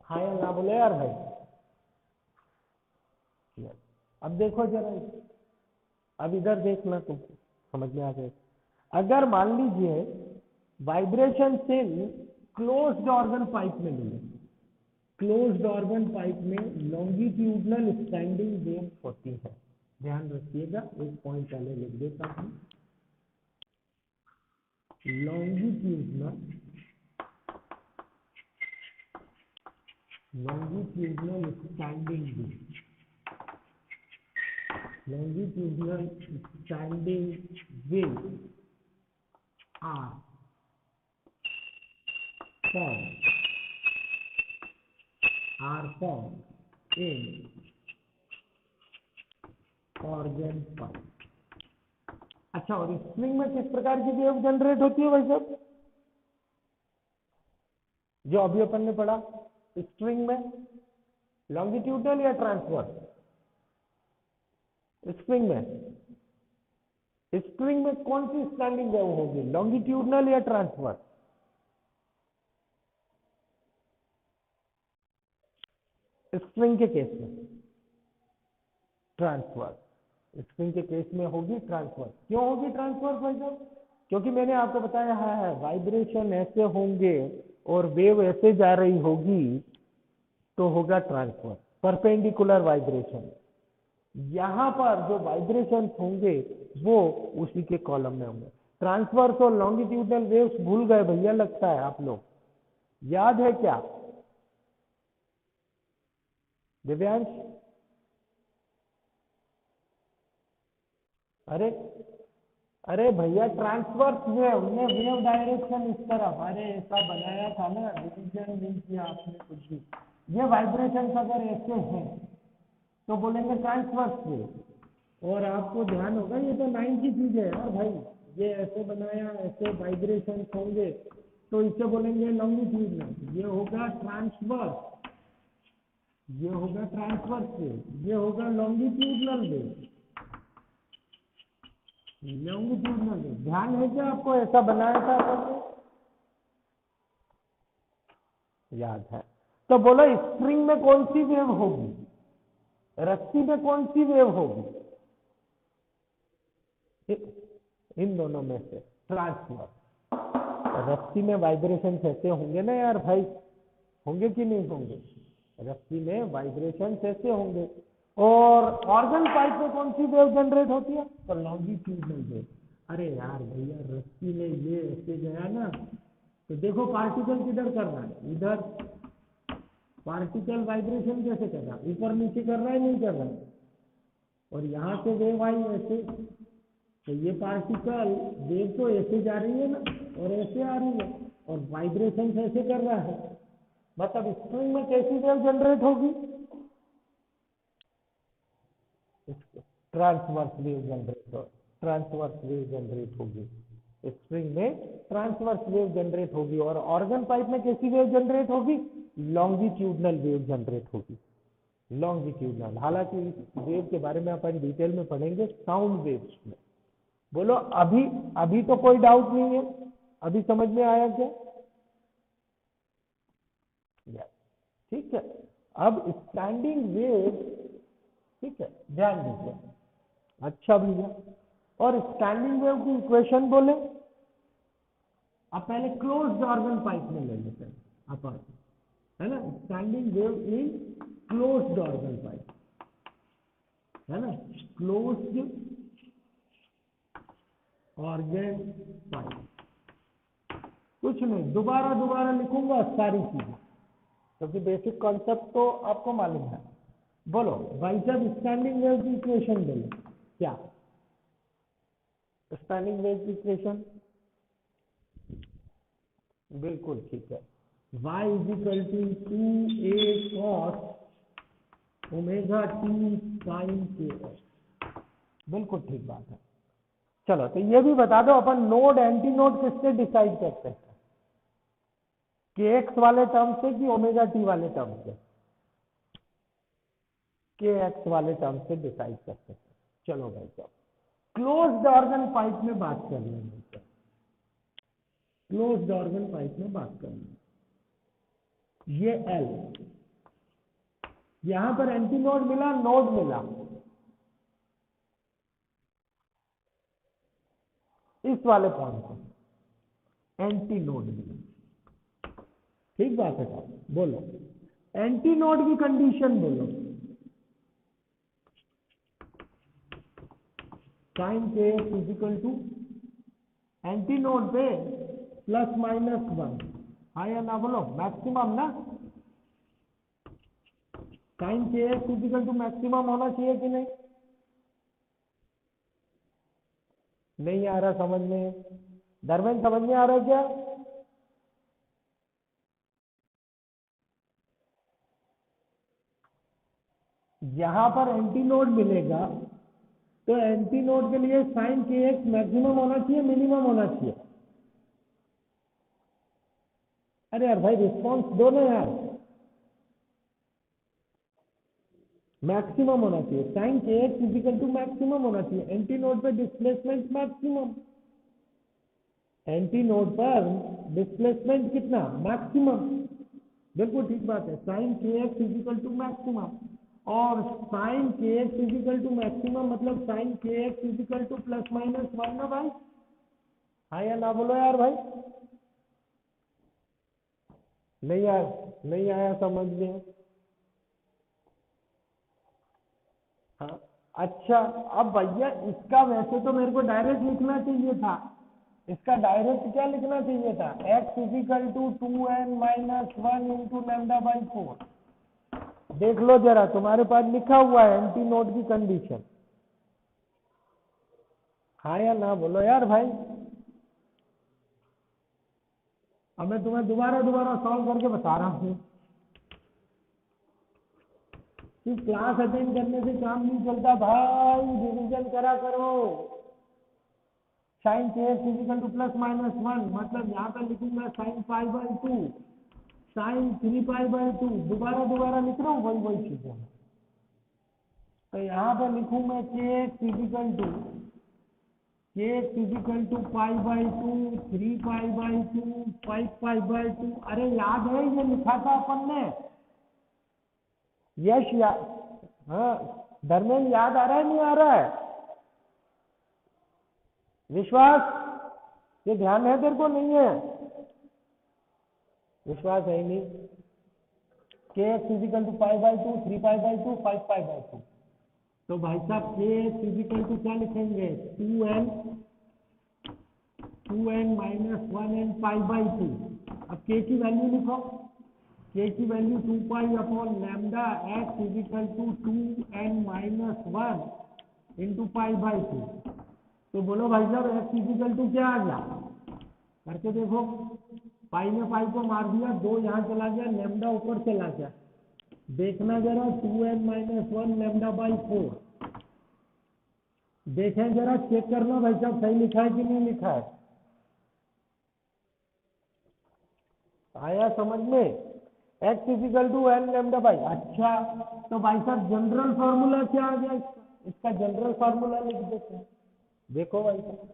हाँ या ना बोले यार भाई। अब देखो जरा, अब इधर देखना, तुम समझ में आ जाए। अगर मान लीजिए वाइब्रेशन सेल क्लोज्ड ऑर्गन पाइप में मिले, क्लोज्ड ऑर्गन पाइप में लॉन्गिट्यूडनल स्टैंडिंग वेव होती है। ध्यान रखिएगा, एक पॉइंट पहले लिख देता हूं, longitudinal standing wave, longitudinal standing waves are formed in organ pipe। अच्छा, और स्प्रिंग में किस प्रकार की वेव जनरेट होती है भाई साहब, जो अभी अपन ने पढ़ा? स्प्रिंग में लॉन्गिट्यूडनल या ट्रांसवर्स? स्प्रिंग में कौन सी स्टैंडिंग वेव होगी, लॉन्गिट्यूडनल या ट्रांसवर्स? स्प्रिंग के केस में ट्रांसवर्स, स्प्रिंग के केस में होगी ट्रांसवर्स। क्यों होगी ट्रांसवर्स भाई साहब? क्योंकि मैंने आपको बताया है वाइब्रेशन ऐसे होंगे और वेव ऐसे जा रही होगी तो होगा ट्रांसवर्स, परपेंडिकुलर वाइब्रेशन। यहां पर जो वाइब्रेशन होंगे वो उसी के कॉलम में होंगे। ट्रांसवर्स और लॉन्गिट्यूडनल वेव्स भूल गए भैया, लगता है आप लोग, याद है क्या दिव्यांश? अरे भैया, ट्रांसवर्स वेव ने वेव डायरेक्शन इस तरफ, अरे ऐसा बनाया था ना, रिवीजन नहीं किया आपने कुछ भी। ये वाइब्रेशन अगर ऐसे हैं तो बोलेंगे ट्रांसवर्स वेव। और आपको ध्यान होगा ये तो 9 की चीज है यार भाई, ये ऐसे बनाया, ऐसे वाइब्रेशन होंगे तो इसे बोलेंगे लॉन्गिट्यूडनल, ये होगा ट्रांसवर्स, ये होगा ट्रांसवर्स वेव, ये होगा लॉन्गिट्यूडनल वेव, लॉन्गिट्यूडनल वेव। ध्यान है क्या आपको, ऐसा बनाया था आपने? याद है? तो बोलो स्प्रिंग में कौन सी वेव होगी, रस्सी में कौन सी वेव होगी? इन दोनों में से ट्रांसवर्स। रस्सी में वाइब्रेशन ऐसे होंगे ना यार भाई, होंगे कि नहीं होंगे? रस्सी में वाइब्रेशन ऐसे होंगे। और ऑर्गन पाइप में कौन सी वेव जनरेट होती है? तो लॉन्गिट्यूडनल वेव। अरे यार भैया, रस्सी में ये ऐसे गया ना, तो देखो पार्टिकल किधर कर रहा है, इधर। पार्टिकल वाइब्रेशन कैसे कर रहा है, ऊपर नीचे कर रहा है, नहीं कर रहा है? और यहाँ से वेव आई ऐसे, तो ये पार्टिकल वेव तो ऐसे जा रही है ना, और ऐसे आ रही है, और वाइब्रेशन ऐसे कर रहा है। मतलब स्प्रिंग में कैसी वेव जनरेट होगी? Transverse wave generate, transverse wave generate होगी स्प्रिंग में, ट्रांसवर्स वेव जनरेट होगी। और ऑर्गन पाइप में कैसी वेव जनरेट होगी? लॉन्गिट्यूडनल वेव जनरेट होगी, लॉन्गिट्यूडनल। हालांकि इस वेव के बारे में अपन डिटेल में पढ़ेंगे साउंड वेव्स में। बोलो अभी तो कोई डाउट नहीं है, अभी समझ में आया क्या? ठीक है। अब स्टैंडिंग वेव, ठीक है, ध्यान दीजिए। अच्छा भैया, और स्टैंडिंग वेव की इक्वेशन बोले, अब पहले क्लोज्ड ऑर्गन पाइप में ले लेते हैं अपन, है ना? Standing wave in closed organ pipe, है ना? Closed organ pipe. कुछ नहीं, दोबारा लिखूंगा सारी चीजें, क्योंकि बेसिक कॉन्सेप्ट तो आपको मालूम है। बोलो भाई साहब, स्टैंडिंग वेव की इक्वेशन बोलो क्या? स्टैंडिंग वेव की इक्वेशन बिल्कुल ठीक है, y is equal to 2a cos omega T sine K X. बिल्कुल ठीक बात है। चलो, तो ये भी बता दो, अपन नोड एंटी नोड किससे डिसाइड करते हैं, के एक्स वाले टर्म से कि ओमेगा टी वाले टर्म से? के एक्स वाले टर्म से डिसाइड करते हैं। चलो भाई साहब, क्लोज्ड ऑर्गन पाइप में बात कर लेंगे, क्लोज्ड ऑर्गन पाइप में बात कर लेंगे। ये एल, यहां पर एंटी नोड मिला, नोड मिला, इस वाले पॉइंट पर एंटी नोड मिले। ठीक बात है साहब, बोलो एंटी नोड की कंडीशन बोलो। Sine K X is equal to anti node पे +-1, हाँ या ना बोलो, मैक्सिमम ना। Sign K X is equal to maximum होना चाहिए कि नहीं? नहीं आ रहा समझ में? धर्मेंद्र समझ में आ रहा है क्या? यहां पर एंटी नोड मिलेगा तो एंटी नोड के लिए साइन के एक्स मैक्सिमम होना चाहिए, मिनिमम होना चाहिए? अरे यार भाई रिस्पॉन्स दो ना यार। मैक्सिमम होना चाहिए, sign K X is equal to maximum होना चाहिए। एंटी नोड पे डिस्प्लेसमेंट मैक्सिमम, एंटी नोड पर डिस्प्लेसमेंट कितना? मैक्सिमम। बिल्कुल ठीक बात है, sign K X is equal to maximum. और sign K X is equal to maximum मतलब sign K X is equal to +-1 ना भाई? हाँ या ना बोलो यार भाई। नहीं आया समझ में? हाँ अच्छा, अब भैया इसका वैसे तो मेरे को डायरेक्ट लिखना चाहिए था। इसका डायरेक्ट क्या लिखना चाहिए था? x is equal to 2n-1 into λ/4। देख लो जरा, तुम्हारे पास लिखा हुआ है एंटी नोड की कंडीशन। हाँ या ना बोलो यार भाई। अब मैं तुम्हें दोबारा सॉल्व करके बता रहा हूँ। सिर्फ क्लास अटेंड करने से काम नहीं चलता भाई, रिवीजन करा करो। Sign K X is equal to +-1 मतलब यहाँ पे लिखूंगा साइन π/2, साइन 3π/2। दोबारा लिख रहा हूँ वही चीजें। तो यहाँ पे लिखूंगा के एक्स इजिकल टू π/2, 3π/2, 5π/2। अरे याद है ये लिखा था अपन ने? यश हाँ धर्मेंद्र याद आ रहा है नहीं आ रहा है? विश्वास, ये ध्यान है तेरे को नहीं है? विश्वास है ही नहीं। के एक्स इजिकल टू π/2, 3π/2, 5π/2। तो भाई साहब के एक्स इजिकल टू क्या लिखेंगे? 2n-1n π/2। अब के की वैल्यू लिखो, के की value 2π/λ x is equal to 2n-1 into π/2। तो बोलो भाई साहब x इजिकल टू क्या आ गया? करके देखो, पाई ने पाई को मार दिया, 2 यहाँ चला गया, लैम्डा ऊपर चला गया। देखना जरा 2n-1 λ/4। देखें जरा, चेक करना भाई साहब सही लिखा है कि नहीं लिखा है। आया समझ में? x is equal to n λ/। अच्छा तो भाई साहब जनरल फॉर्मूला क्या आ गया इसका जनरल फॉर्मूला लिख देते हैं। देखो भाई साहब,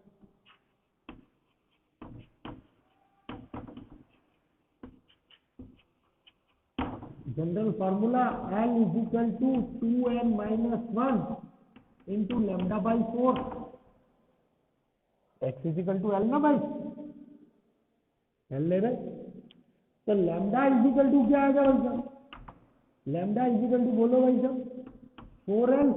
general formula l is equal to 2n-1 into λ/4। x is equal to l ना भाई, l ले रहे। तो लैम्डा इजिकल टू क्या आएगा भाई साहब? लैम्डा इजिकल टू बोलो भाई साहब 4l।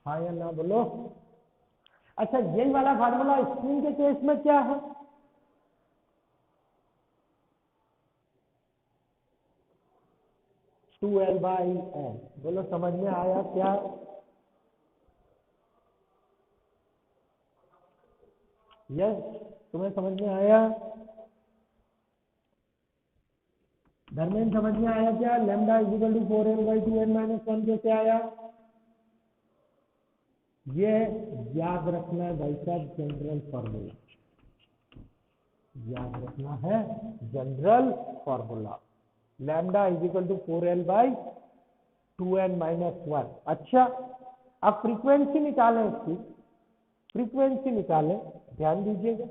हाँ या ना बोलो? अच्छा यही वाला फार्मूला स्ट्रिंग के केस में क्या है? To l/n। बोलो समझ में आया क्या? यस, तुम्हें समझ में आया? धर्मेंद्र समझ में आया क्या? लैम्डा इजिकल टू 4l/2n-1 कैसे आया? ये याद रखना है भाई साहब, जनरल फॉर्मूला याद रखना है, general formula. Lambda is equal to 4l/2n-1। अच्छा अब फ्रीक्वेंसी निकालें इसकी, फ्रीक्वेंसी निकालें, ध्यान दीजिएगा।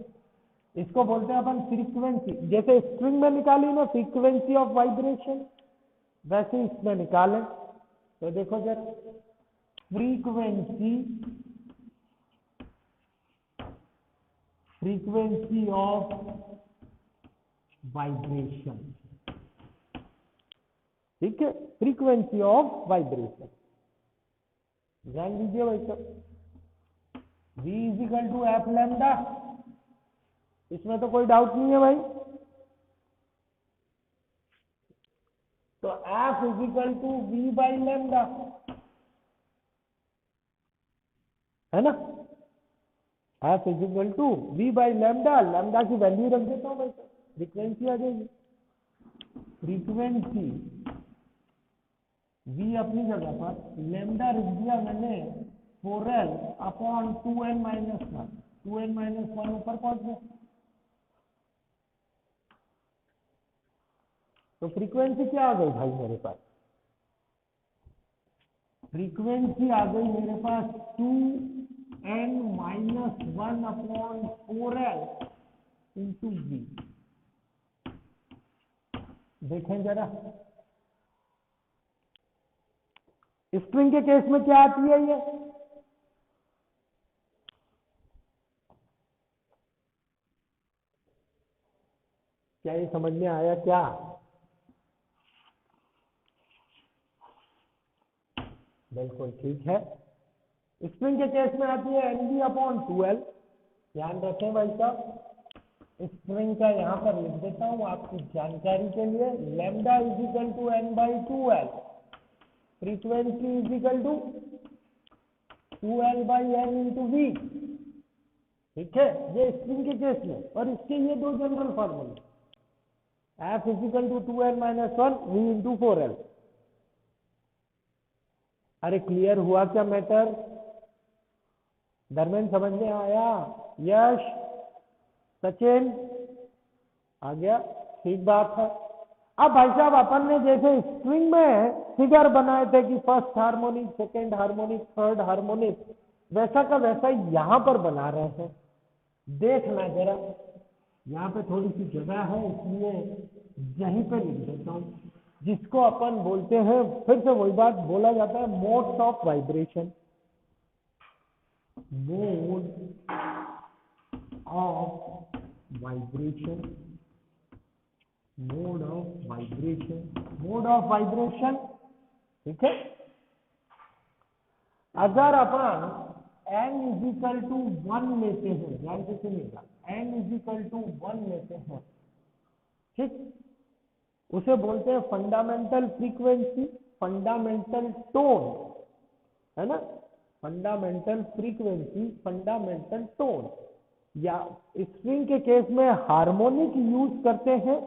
इसको बोलते हैं अपन फ्रीक्वेंसी। जैसे स्ट्रिंग में निकाली ना फ्रीक्वेंसी ऑफ वाइब्रेशन, वैसे इसमें निकालें। तो देखो जरा, फ्रीक्वेंसी ऑफ वाइब्रेशन, ठीक है, फ्रीक्वेंसी ऑफ वाइब्रेशन जान लीजिए भाई साहब, V is equal to F lambda, इसमें तो कोई डाउट नहीं है भाई। तो F is equal to V by lambda, है ना, F is equal to V by lambda, lambda की वैल्यू रख देता हूं भाई साहब, फ्रीक्वेंसी आ जाएगी। फ्रीक्वेंसी V अपनी जगह पर, लैम्डा रख दिया मैंने 4L upon 2N minus 1, 2N minus 1 ऊपर पहुंच गया। तो फ्रीक्वेंसी क्या आ गई भाई मेरे पास, फ्रीक्वेंसी आ गई मेरे पास 2N minus 1 upon 4L into V। देखें जरा, स्ट्रिंग के केस में क्या आती है ये, क्या ये समझ में आया क्या? बिल्कुल ठीक है, स्ट्रिंग के केस में आती है NB अपॉन 2L। ध्यान रखें भाई साहब, स्ट्रिंग का यहां पर लिख देता हूं आपकी जानकारी के लिए, lambda is equal to N by 2L, frequency is equal to 2L by N into V, ठीक है, ये स्ट्रिंग के केस में। और इसके ये दो जनरल फॉर्मूले, F is equal to 2N minus 1 V into 4L। अरे क्लियर हुआ क्या मैटर, धर्मेंद्र समझ में आया? यश, सचिन आ गया, ठीक बात है। अब भाई साहब अपन ने जैसे स्ट्रिंग में फिगर बनाए थे कि first harmonic, second harmonic, third harmonic, वैसा का वैसा यहां पर बना रहे हैं। देखना जरा, यहाँ पे थोड़ी सी जगह है इसलिए यहीं पे लिख देता हूं, जिसको अपन बोलते हैं, फिर से वही बात बोला जाता है, modes of vibration, mode of vibration, mode of vibration, mode of vibration, ठीक है। अगर अपन n इजिकल टू 1 लेते हैं, ध्यान से सुनिएगा, n इजिकल टू 1 लेते हैं, ठीक, उसे बोलते हैं फंडामेंटल फ्रीक्वेंसी, फंडामेंटल टोन, है ना, फंडामेंटल फ्रीक्वेंसी, फंडामेंटल टोन। या स्ट्रिंग के केस में हार्मोनिक यूज करते हैं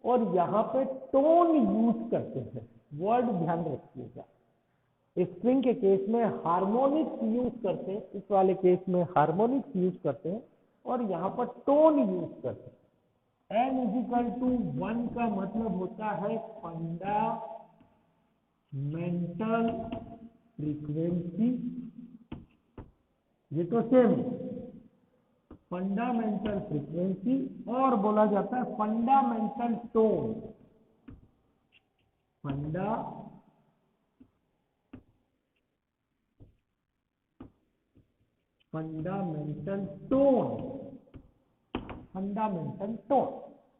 और यहां पे टोन यूज करते हैं, वर्ड ध्यान रखिएगा। स्ट्रिंग के केस में हार्मोनिक्स यूज करते हैं, इस वाले केस में हार्मोनिक्स यूज करते हैं और यहाँ पर टोन यूज करते हैं। n इजिकल टू 1 का मतलब होता है फंडामेंटल फ्रीक्वेंसी, ये तो सेम है, फंडामेंटल फ्रीक्वेंसी, और बोला जाता है fundamental tone, fundamental tone, fundamental tone.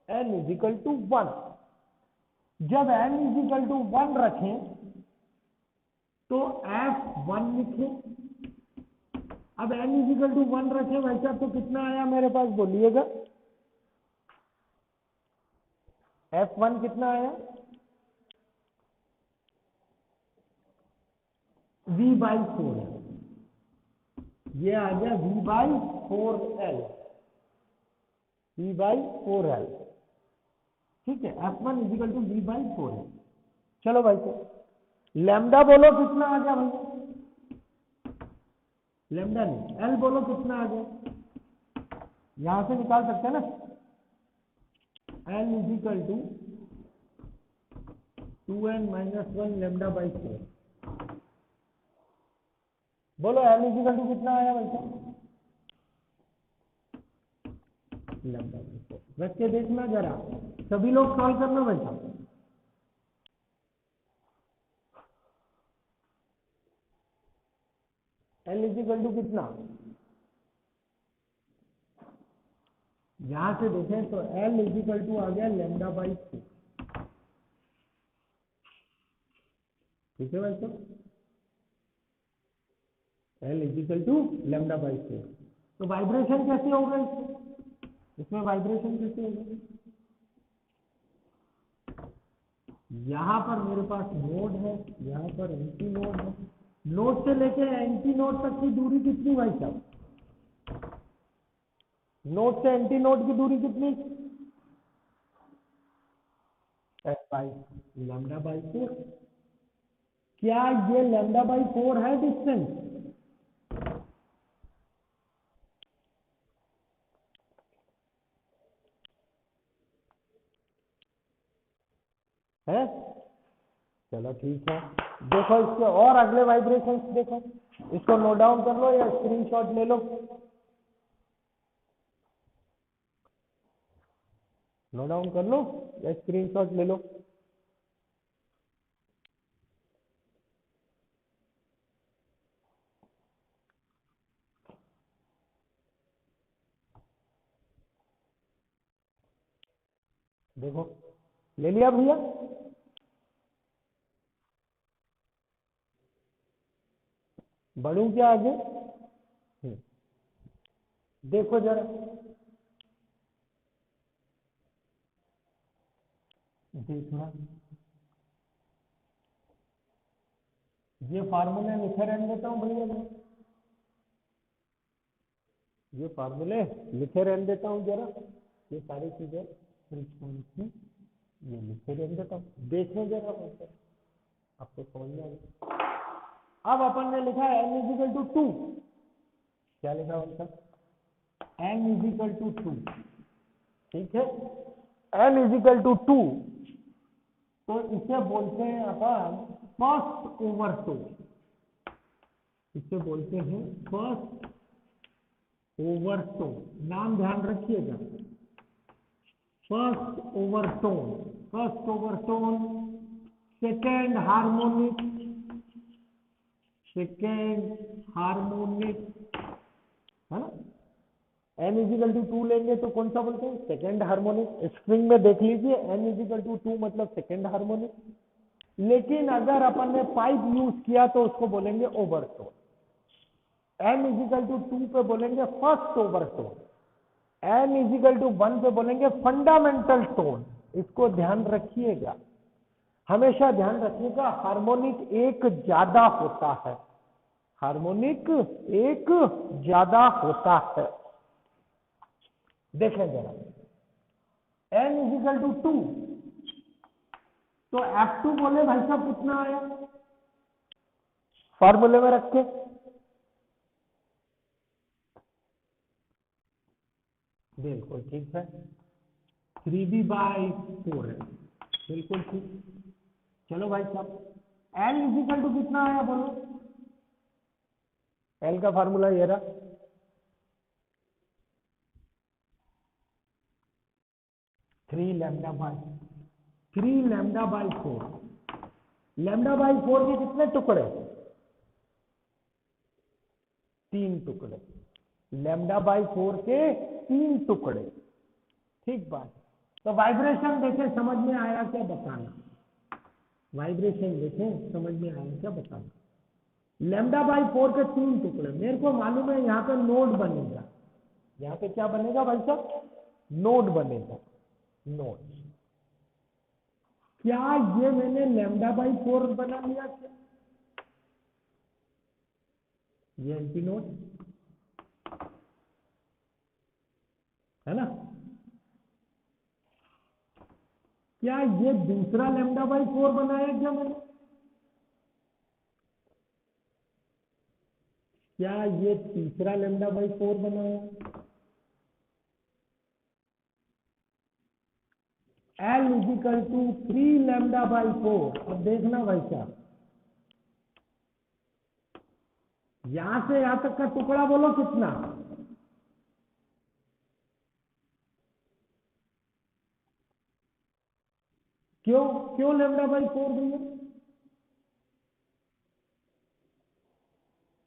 n is equal to 1, जब n इजिकल टू 1 रखें तो f1 लिखें। अब n इजिकल टू 1 रखें भाई साहब, तो कितना आया मेरे पास बोलिएगा, f1 कितना आया, V बाई 4, ये आ गया V by 4L, V by 4L, ठीक है, f1 is equal to V by 4L। चलो भाई साहब, लैम्डा बोलो कितना आ गया भैया, लैम्डा नहीं, L बोलो कितना आ गया, यहां से निकाल सकते हैं ना, L is equal to 2N minus 1 lambda by 4। बोलो L इजिकल टू कितना आया भाई साहब, लैम्डा बाई 4। रख के देखना जरा, सभी लोग सॉल्व करना भाई साहब। एल इज इक्वल टू कितना, यहां से देखें तो एल इज इक्वल टू आ गया लैम्डा बाई 4। ठीक है भाई साहब, L is equal to lambda by 4। तो वाइब्रेशन कैसे होगा इसमें वाइब्रेशन कैसे होगा, यहां पर मेरे पास नोड है, यहां पर एंटी नोड है, नोड से लेके एंटी नोड तक की दूरी कितनी भाई साहब, नोड से एंटी नोड की दूरी कितनी, एफ बाई लैम्डा बाई 4। क्या ये लैम्डा बाई 4 है डिस्टेंस, है, चलो ठीक है। देखो इसके और अगले वाइब्रेशंस देखो, इसको नोट डाउन कर लो या स्क्रीनशॉट ले लो, नोट डाउन कर लो या स्क्रीनशॉट ले लो। देखो ले लिया भैया, बढ़ू क्या आगे, देखो जरा, देखना ये फार्मूले लिखे रहने देता हूँ भैया, मैं ये फार्मूले लिखे रहने देता हूँ जरा, ये सारी चीजें फ्रीक्वेंसी ये लिखे रहने देता हूँ, देखें जरा आपको समझ में आएगा। अब अपन ने लिखा है n इज इक्वल टू 2, क्या लिखा है n इज इक्वल टू 2, ठीक है, n इज इक्वल टू 2, तो इसे बोलते हैं अपन फर्स्ट ओवरटोन, इसे बोलते हैं फर्स्ट ओवरटोन, नाम ध्यान रखिएगा, first overtone, first overtone, second harmonic, second harmonic, है ना, n इजिकल टू 2 लेंगे तो कौन सा बोलते हैं, सेकेंड हार्मोनिक। स्ट्रिंग में देख लीजिए n इजिकल टू 2 मतलब सेकेंड हार्मोनिक, लेकिन अगर अपन ने पाइप यूज किया तो उसको बोलेंगे ओवरटोन। n इजिकल टू 2 पे बोलेंगे first overtone, n is equal to 1 पे बोलेंगे फंडामेंटल टोन। इसको ध्यान रखिएगा, हमेशा ध्यान रखिएगा, हार्मोनिक एक ज्यादा होता है, हार्मोनिक एक ज्यादा होता है। देखें जरा, n इजिकल टू 2, तो F2 बोले भाई साहब कितना आया, फॉर्मूले में रख के, बिल्कुल ठीक है, 3b/4 है, बिल्कुल ठीक। चलो भाई साहब, L इजिकल टू कितना आया बोलो, L का फार्मूला ये रहा, three lambda by 4, lambda by 4 के कितने टुकड़े, 3 टुकड़े, लैम्डा बाई 4 के 3 टुकड़े, ठीक बात। तो वाइब्रेशन देखें समझ में आया क्या बताना, वाइब्रेशन देखें समझ में आया क्या बताना, लैम्डा बाई 4 के 3 टुकड़े, मेरे को मालूम है यहाँ पे नोड बनेगा, यहाँ पे क्या बनेगा भाई साहब, नोड बनेगा, नोड। क्या ये मैंने लैम्डा बाई 4 बना लिया क्या, ये एंटी नोड है ना, क्या ये दूसरा लैम्डा बाई 4 बनाया क्या मैंने, क्या ये तीसरा लैम्डा बाई 4 बनाया, L is equal to 3 lambda by 4। अब देखना भाई साहब, यहां से यहां तक का टुकड़ा बोलो कितना, क्यों क्यों लैम्डा बाई 4 भैया,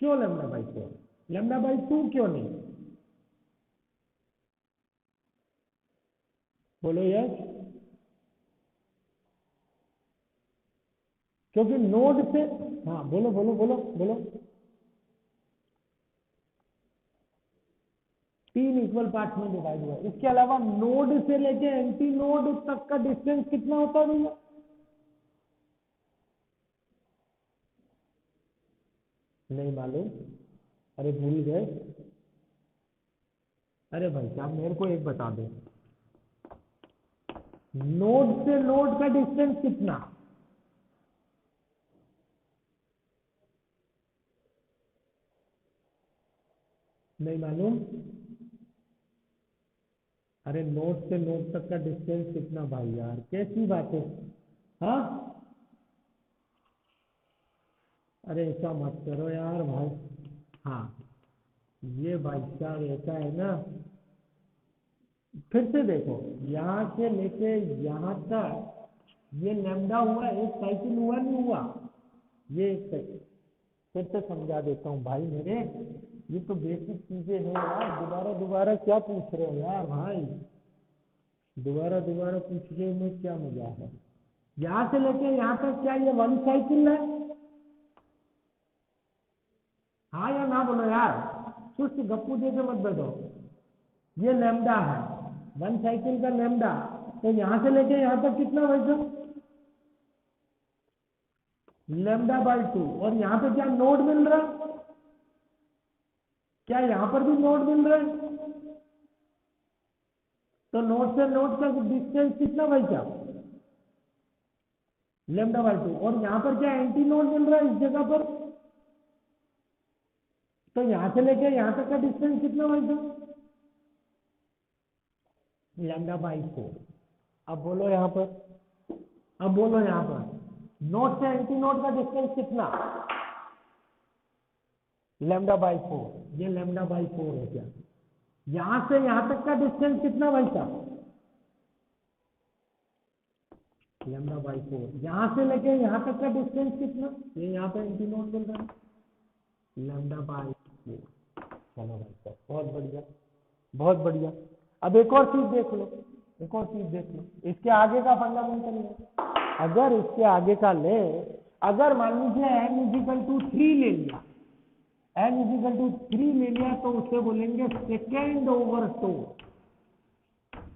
क्यों लैम्डा बाई 4? लैम्डा बाई 2 क्यों नहीं? बोलो यस। क्योंकि नोड से, हाँ बोलो बोलो बोलो बोलो, 3 इक्वल पार्ट में डिवाइड हुआ। इसके अलावा नोड से लेके एंटी नोड तक का डिस्टेंस कितना होता है भैया? नहीं मालूम? अरे भूल गए? अरे भाई साहब मेरे को एक बता दो, नोड से नोड का डिस्टेंस कितना? नहीं मालूम? अरे नोड से नोड तक का डिस्टेंस कितना भाई यार, कैसी बात है? हाँ, अरे ऐसा मत करो यार भाई। हाँ, ये भाई साहब ऐसा है ना, फिर से देखो, यहाँ से लेके यहाँ तक ये लैम्डा हुआ, एक साइकिल हुआ नहीं हुआ? ये एक साइकिल, फिर से समझा देता हूँ भाई मेरे, ये तो बेसिक चीजें हैं यार, दोबारा दोबारा क्या पूछ रहे हो यार भाई, दोबारा दोबारा पूछने में क्या मजा है? यहाँ से लेके यहाँ तक क्या ये वन साइकिल है? हाँ या ना बोलो यार, सुस्त गप्पू दे के मत बैठो। ये लैम्डा है, वन साइकिल का लैम्डा, तो यहाँ से लेके यहाँ तक कितना वैसे? Lambda by 2। और यहाँ पे क्या नोड मिल रहा है? क्या यहाँ पर भी नोड मिल रहा है? तो नोड से नोड का डिस्टेंस कितना भाई साहब? Lambda by 2। और यहाँ पर क्या एंटी नोड मिल रहा है इस जगह पर? तो यहाँ से लेके यहाँ तक का डिस्टेंस कितना भाई साहब? Lambda by 4। अब बोलो यहाँ पर, अब बोलो यहाँ पर नोड से एंटी नोड का डिस्टेंस कितना? Lambda by 4। ये लैम्डा बाई 4 है क्या? यहां से यहां तक का डिस्टेंस कितना भाई साहब? Lambda by 4। यहां से लेके यहां तक का डिस्टेंस कितना? ये यहाँ पे एंटी नोड मिल रहा है, लैम्डा बाई 4। चलो भाई साहब बहुत बढ़िया, बहुत बढ़िया। अब एक और चीज देख लो, एक और चीज देख लो, इसके आगे का फंडामेंटल है। अगर इसके आगे का ले, अगर मान लीजिए n इजिकल टू 3 ले लिया, n इजिकल टू 3 ले लिया, तो उसे बोलेंगे सेकेंड ओवर टोन।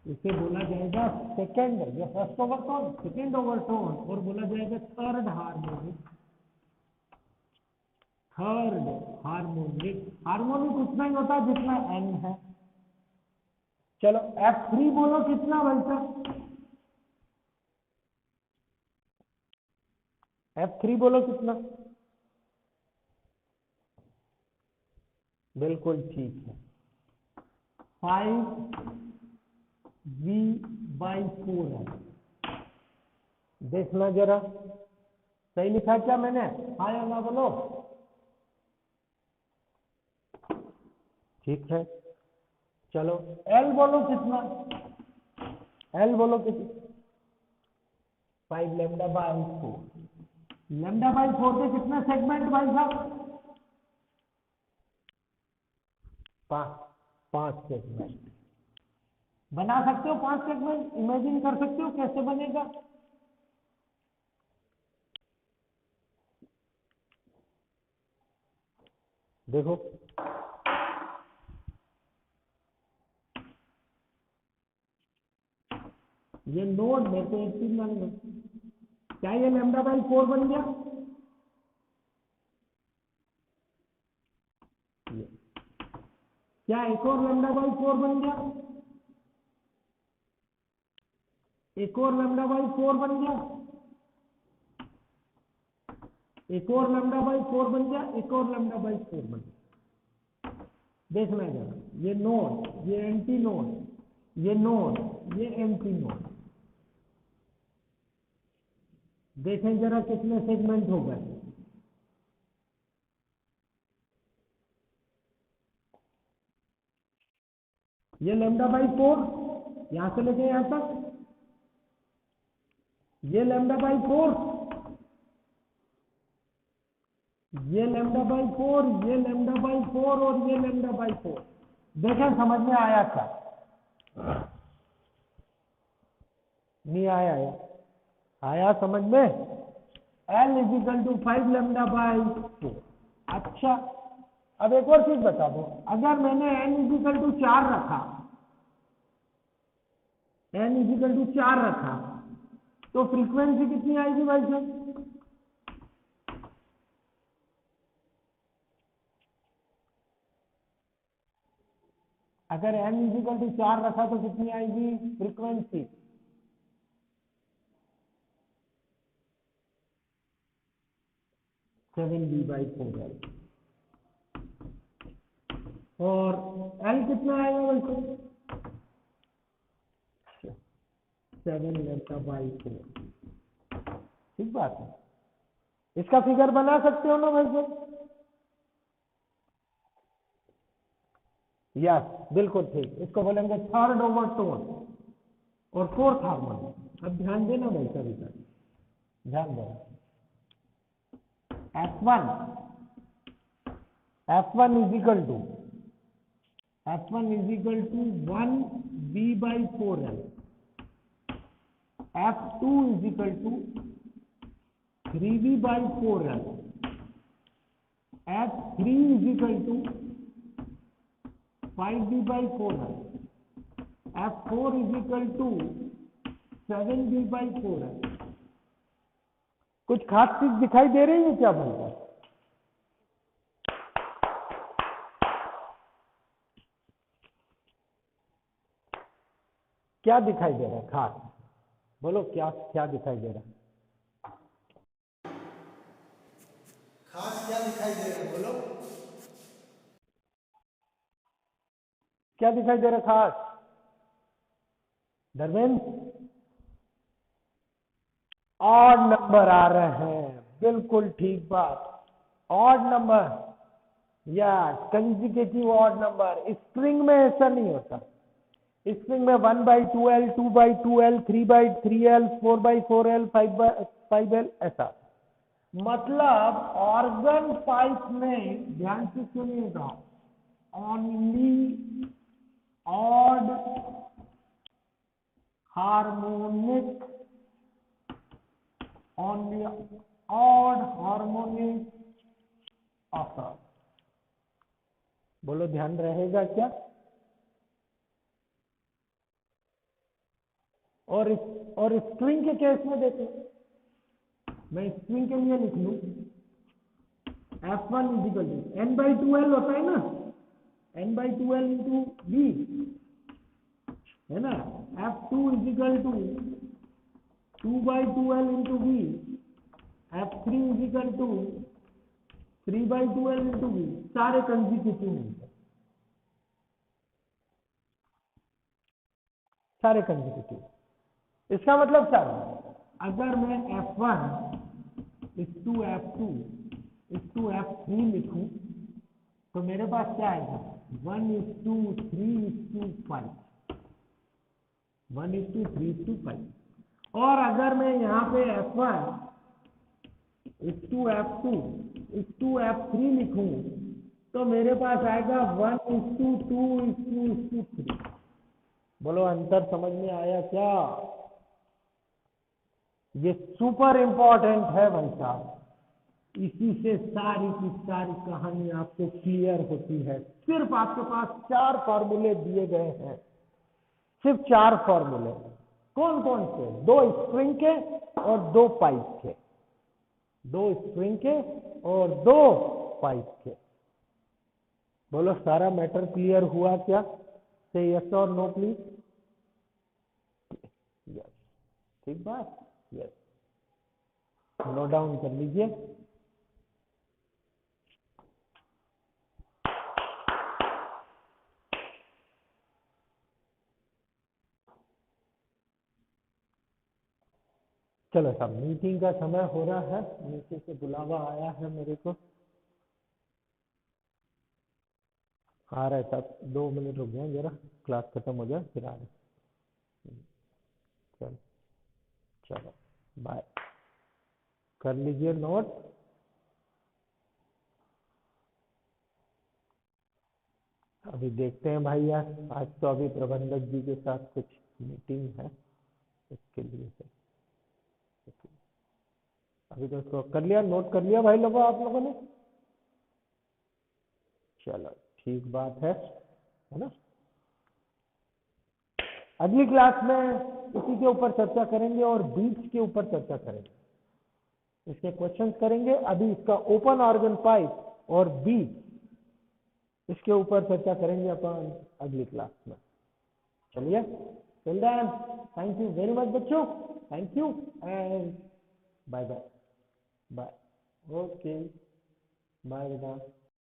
इसे बोला जाएगा सेकेंड, या first over tone, second over tone, और बोला जाएगा third harmonic. Third harmonic, harmonic उतना ही होता है जितना n है। चलो F3 बोलो कितना बनता? F3 बोलो कितना? बिल्कुल ठीक है, 5V/4 है। देखना जरा सही लिखा क्या मैंने? हाँ या ना बोलो? ठीक है, चलो L बोलो कितना? L बोलो कितना? 5 लैम्डा बाई 4। लैम्डा बाई 4 के कितना सेगमेंट भाई साहब? 5 सेगमेंट। बना सकते हो 5 सेगमेंट? इमेजिन कर सकते हो कैसे बनेगा? देखो ये नोड में तो एक चीज मान लो, क्या ये लैम्डा बाई 4 बन गया? क्या एक और लैम्डा बाई 4 बन गया? एक और लैम्डा बाई 4 बन गया? एक और लैम्डा बाई 4 बन गया? एक और लैम्डा बाई 4 बन गया? देखना है जरा, ये नोड, ये एंटी नोड, ये नोड, ये एंटी नोड, देखें जरा कितने सेगमेंट हो गए? ये लैम्डा बाई 4 यहां से लेके यहां तक, ये लैम्डा बाई 4, ये लैम्डा बाई 4, ये लैम्डा बाई 4 और ये लैम्डा बाई 4। देखें समझ में आया क्या? नहीं आया? आया समझ में? L is equal to 5 lambda by 4। अच्छा, अब एक और चीज बता दो, अगर मैंने n इजिकल टू 4 रखा, n इजिकल टू 4 रखा, तो फ्रीक्वेंसी कितनी आएगी भाई साहब? अगर n इजिकल टू 4 रखा तो कितनी आएगी फ्रीक्वेंसी? 7b/4l। और l कितना आएगा वैसे? 7 लैम्डा बाई 4। ठीक बात है। इसका फिगर बना सकते हो ना वैसे? यस, बिल्कुल ठीक। इसको बोलेंगे थर्ड ओवरटोन और फोर्थ हार्मोनी। अब ध्यान देना भाई सभी का, ध्यान देना। F1 is equal to 1b/4l। F2 is equal to 3b/4l। F3 is equal to 5b/4l। F4 is equal to 7b/4l। कुछ खास चीज दिखाई दे रही है क्या भाई? क्या दिखाई दे रहा है खास? बोलो, क्या क्या दिखाई दे रहा है? खास क्या दिखाई दे रहा है? बोलो, क्या दिखाई दे रहा है खास? धर्मेंद्र, ऑड नंबर आ रहे हैं। बिल्कुल ठीक बात, ऑड नंबर या कंजिकेटिव ऑड नंबर। स्ट्रिंग में ऐसा नहीं होता। स्ट्रिंग में 1/2l, 2/2l, 3/3l, 4/4l, 5/5l ऐसा। मतलब ऑर्गन पाइप में, ध्यान से सुनिएगा, only odd harmonic, only odd harmonic occur। बोलो, ध्यान रहेगा क्या? और स्ट्रिंग के केस में देखो, मैं स्ट्रिंग के लिए लिख लूं, F1 इजिकल टू n/2l होता है ना, n/2l इंटू b है ना। F2 is equal to 2/2l into b। F3 is equal to 3/2l into b। सारे कंजिक्यूटिव नहीं, सारे कंजिक्यूटिव। इसका मतलब क्या है? अगर मैं F1 इस टू F2 इस टू F3 लिखूं, तो मेरे पास क्या आएगा? 1:3:5, 1:3:5। और अगर मैं यहाँ पे F1 इस टू F3 लिखूं, तो मेरे पास आएगा 1:2:3। बोलो, अंतर समझ में आया क्या? ये सुपर इंपॉर्टेंट है भाई साहब। इसी से सारी की सारी कहानी आपको क्लियर होती है। सिर्फ आपके पास 4 फॉर्मूले दिए गए हैं, सिर्फ 4 फॉर्मूले। कौन कौन से? 2 स्ट्रिंग के और 2 पाइप के। 2 स्ट्रिंग के और 2 पाइप के। बोलो, सारा मैटर क्लियर हुआ क्या? से यस और नो प्लीज। यस, ठीक बात। यस, नोट डाउन कर लीजिए। चलो साहब, मीटिंग का समय हो रहा है, नीचे से बुलावा आया है मेरे को। आ रहा है साहब, 2 मिनट रुक जाए जरा, क्लास खत्म हो जाए फिर आ रहे। चलो चलो, बाय। कर लीजिए नोट। अभी देखते हैं भाई यार, आज तो अभी प्रबंधक जी के साथ कुछ मीटिंग है, इसके लिए है। अभी तो इसको कर लिया, नोट कर लिया भाई लोगों, आप लोगों ने? चलो ठीक बात है ना। अगली क्लास में इसी के ऊपर चर्चा करेंगे और बीट्स के ऊपर चर्चा करेंगे, इसके क्वेश्चंस करेंगे। अभी इसका ओपन ऑर्गन पाइप और बीट, इसके ऊपर चर्चा करेंगे अपन अगली क्लास में। चलिए, till then thank you very much बच्चों, thank you and bye bye. Bye. Okay, bye बेटा।